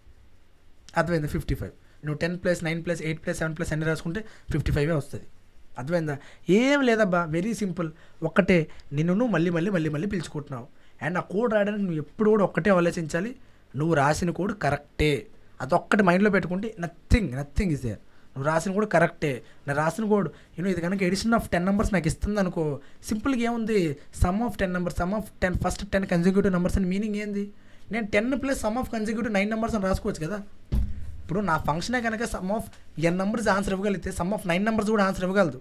అర్థమైందా? 55. నువ్వు 10 ప్లస్ 9 ప్లస్ 8 ప్లస్ 7 ప్లస్ అన్ని రాసుకుంటే 55 వస్తుంది. అర్థమైందా? ఏం లేదబ్బా, వెరీ సింపుల్. ఒక్కటే నిన్ను మళ్ళీ పిలుచుకుంటున్నావు. అండ్ ఆ కోడ్ రాయడానికి నువ్వు ఎప్పుడు కూడా ఒక్కటే ఆలోచించాలి, నువ్వు రాసిన కోడ్ కరెక్టే, అదొక్కటి మైండ్లో పెట్టుకుంటే నథింగ్ ఇస్ దేర్. నువ్వు రాసిన కోడ్ కరెక్టే, నేను రాసిన కోడ్ ఇది కనుక ఎడిషన్ ఆఫ్ 10 నెంబర్స్ నాకు ఇస్తుంది అనుకో, సింపుల్గా ఏముంది, some of 10 numbers, some of 10 first 10 consecutive numbers అని మీనింగ్ ఏంది? నేను 10 plus sum of consecutive 9 numbers అని రాసుకోవచ్చు కదా. ఇప్పుడు నా ఫంక్షనే కనుక some of n numbers answer ఇవ్వగలిగితే సమ్ ఆఫ్ 9 నెంబర్స్ కూడా ఆన్సర్ ఇవ్వగలదు,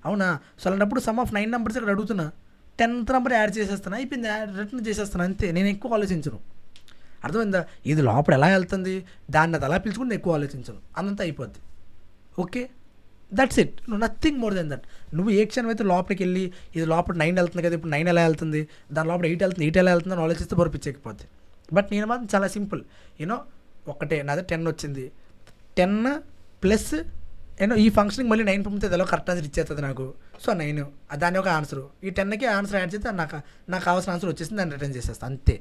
అవునా? సో అలాంటప్పుడు సమ్ ఆఫ్ 9 నెంబర్స్ ఇక్కడ అడుగుతున్నా, 10th నెంబర్ యాడ్ చేసేస్తాను, అయిపోయింది, రిటర్న్ చేసేస్తాను, అంతే. నేను ఎక్కువ ఆలోచించను. అర్థమైందా? ఇది లోపల ఎలా వెళ్తుంది, దాన్ని అది అలా పిలుచుకుని ఎక్కువ ఆలోచించను, అంతా అయిపోద్ది. Okay, that's it. నువ్వు నథింగ్ మోర్ దెన్ దట్. నువ్వు ఏ క్షణం అయితే లోపలికి వెళ్ళి ఇది లోపల 9 వెళ్తుంది కదా, ఇప్పుడు 9 ఎలా వెళ్తుంది, దాని లోపల 8 వెళ్తుంది, 8 ఎలా వెళ్తుంది అని ఆలోచిస్తే పొరపించకపోద్ది. బట్ నేను మాత్రం చాలా సింపుల్, ఒకటే నాది 10 వచ్చింది, 10 ప్లస్ ఈ ఫంక్షన్కి మళ్ళీ 9 పంపితే ఎలా కరెక్ట్ ఆన్సర్ ఇచ్చేస్తుంది నాకు. సో 9 దాని ఒక ఆన్సర్, ఈ 10కి ఆన్సర్ యాడ్ చేస్తే నాకు కావాల్సిన ఆన్సర్ వచ్చేసింది, దాన్ని రిటర్న్ చేసేస్తాను, అంతే.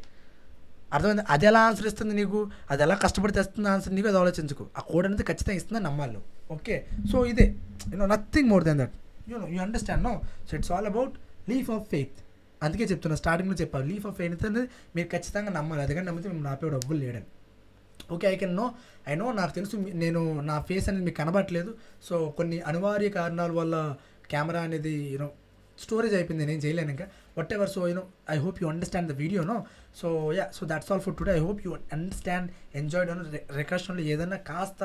అర్థమైంది. అది ఎలా ఆన్సర్ ఇస్తుంది నీకు, అది ఎలా కష్టపడి తెస్తుంది ఆన్సర్ నీకు, అది ఆలోచించుకో. ఆ కోడ్ అనేది ఖచ్చితంగా ఇస్తుందని నమ్మాలి నువ్వు. ఓకే, సో ఇదే nothing more than that. You understand no. So it's all about leap of faith. అందుకే చెప్తున్నా, స్టార్టింగ్లో చెప్పాను, లీఫ్ ఆఫ్ ఫెయిత్ అనేది మీరు ఖచ్చితంగా నమ్మాలి. అదికంటే నమ్మితే మేము నాపేవాడు ఎవ్వరు లేడని. ఓకే, ఐ నో నాకు తెలుసు నేను నా ఫేస్ అనేది మీకు కనబడట్లేదు. సో కొన్ని అనివార్య కారణాల వల్ల కెమెరా అనేది స్టోరేజ్ అయిపోయింది, నేను చేయలేను ఇంకా. Whatever, so I hope you understand the video. So so that's all for today. I hope you understand, enjoyed. రికర్షన్లో ఏదైనా కాస్త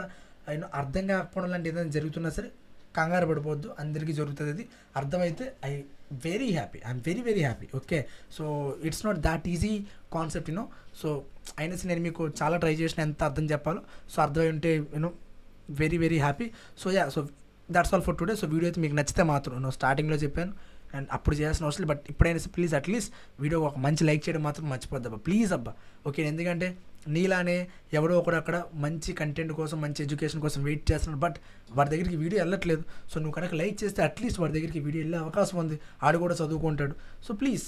అర్థం కాకపోవడం లాంటి ఏదైనా జరుగుతున్నా సరే కంగారు పడిపోవద్దు, అందరికీ జరుగుతుంది. అది అర్థమైతే I'm very happy. Okay, so it's not that easy concept so అయినా సరే నేను మీకు చాలా ట్రై చేసిన ఎంత అర్థం చెప్పాలో. సో అర్థమై ఉంటే very happy. So that's all for today. So video అయితే మీకు నచ్చితే మాత్రం స్టార్టింగ్లో చెప్పాను అండ్ అప్పుడు చేయాల్సిన అవసరం, బట్ ఇప్పుడైనా ప్లీజ్ అట్లీస్ట్ వీడియో ఒక మంచి లైక్ చేయడం మాత్రం మర్చిపోద్దబ్బా, ప్లీజ్ అబ్బా. ఓకే, ఎందుకంటే నీలానే ఎవడో ఒకడు అక్కడ మంచి కంటెంట్ కోసం, మంచి ఎడ్యుకేషన్ కోసం వెయిట్ చేస్తున్నాడు, బట్ వాడి దగ్గరికి వీడియో వెళ్ళట్లేదు. సో నువ్వు కనుక లైక్ చేస్తే అట్లీస్ట్ వాడి దగ్గరికి వీడియో వెళ్ళే అవకాశం ఉంది, ఆడు కూడా చదువుకుంటాడు. సో ప్లీజ్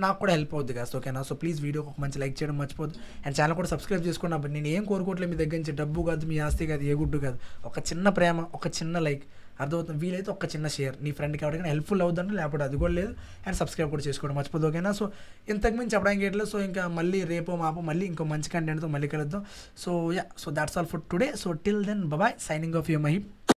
నాకు కూడా హెల్ప్ అవుద్ది కదా. ఓకేనా, సో ప్లీజ్ వీడియోకి ఒక మంచి లైక్ చేయడం మర్చిపోద్దు అండ్ ఛానల్ కూడా సబ్స్క్రైబ్ చేసుకోండి. అప్పుడు నేను ఏం కోరుకోవట్లేదు మీ దగ్గర నుంచి, డబ్బు కాదు, మీ ఆస్తి కాదు, ఏ గుడ్డు కాదు, ఒక చిన్న ప్రేమ, ఒక చిన్న లైక్, అర్థమవుతుంది. వీలైతే ఒక చిన్న షేర్ నీ ఫ్రెండ్కి ఎవరికైనా హెల్ప్ఫుల్ అవుతుందంటే, లేకపోతే అది కూడా లేదు. అండ్ సబ్స్క్రైబ్ కూడా చేసుకోవడం మర్చిపోదు. ఓకేనా, సో ఇంతకుమించి చెప్పడానికి ఏంటలేదు. సో ఇంకా మళ్ళీ రేపో మాపో మళ్ళీ ఇంకో మంచి కంటెంట్తో మళ్ళీ కలుద్దాం. So so that's all for today. So till then bye, signing off your మహీబ్.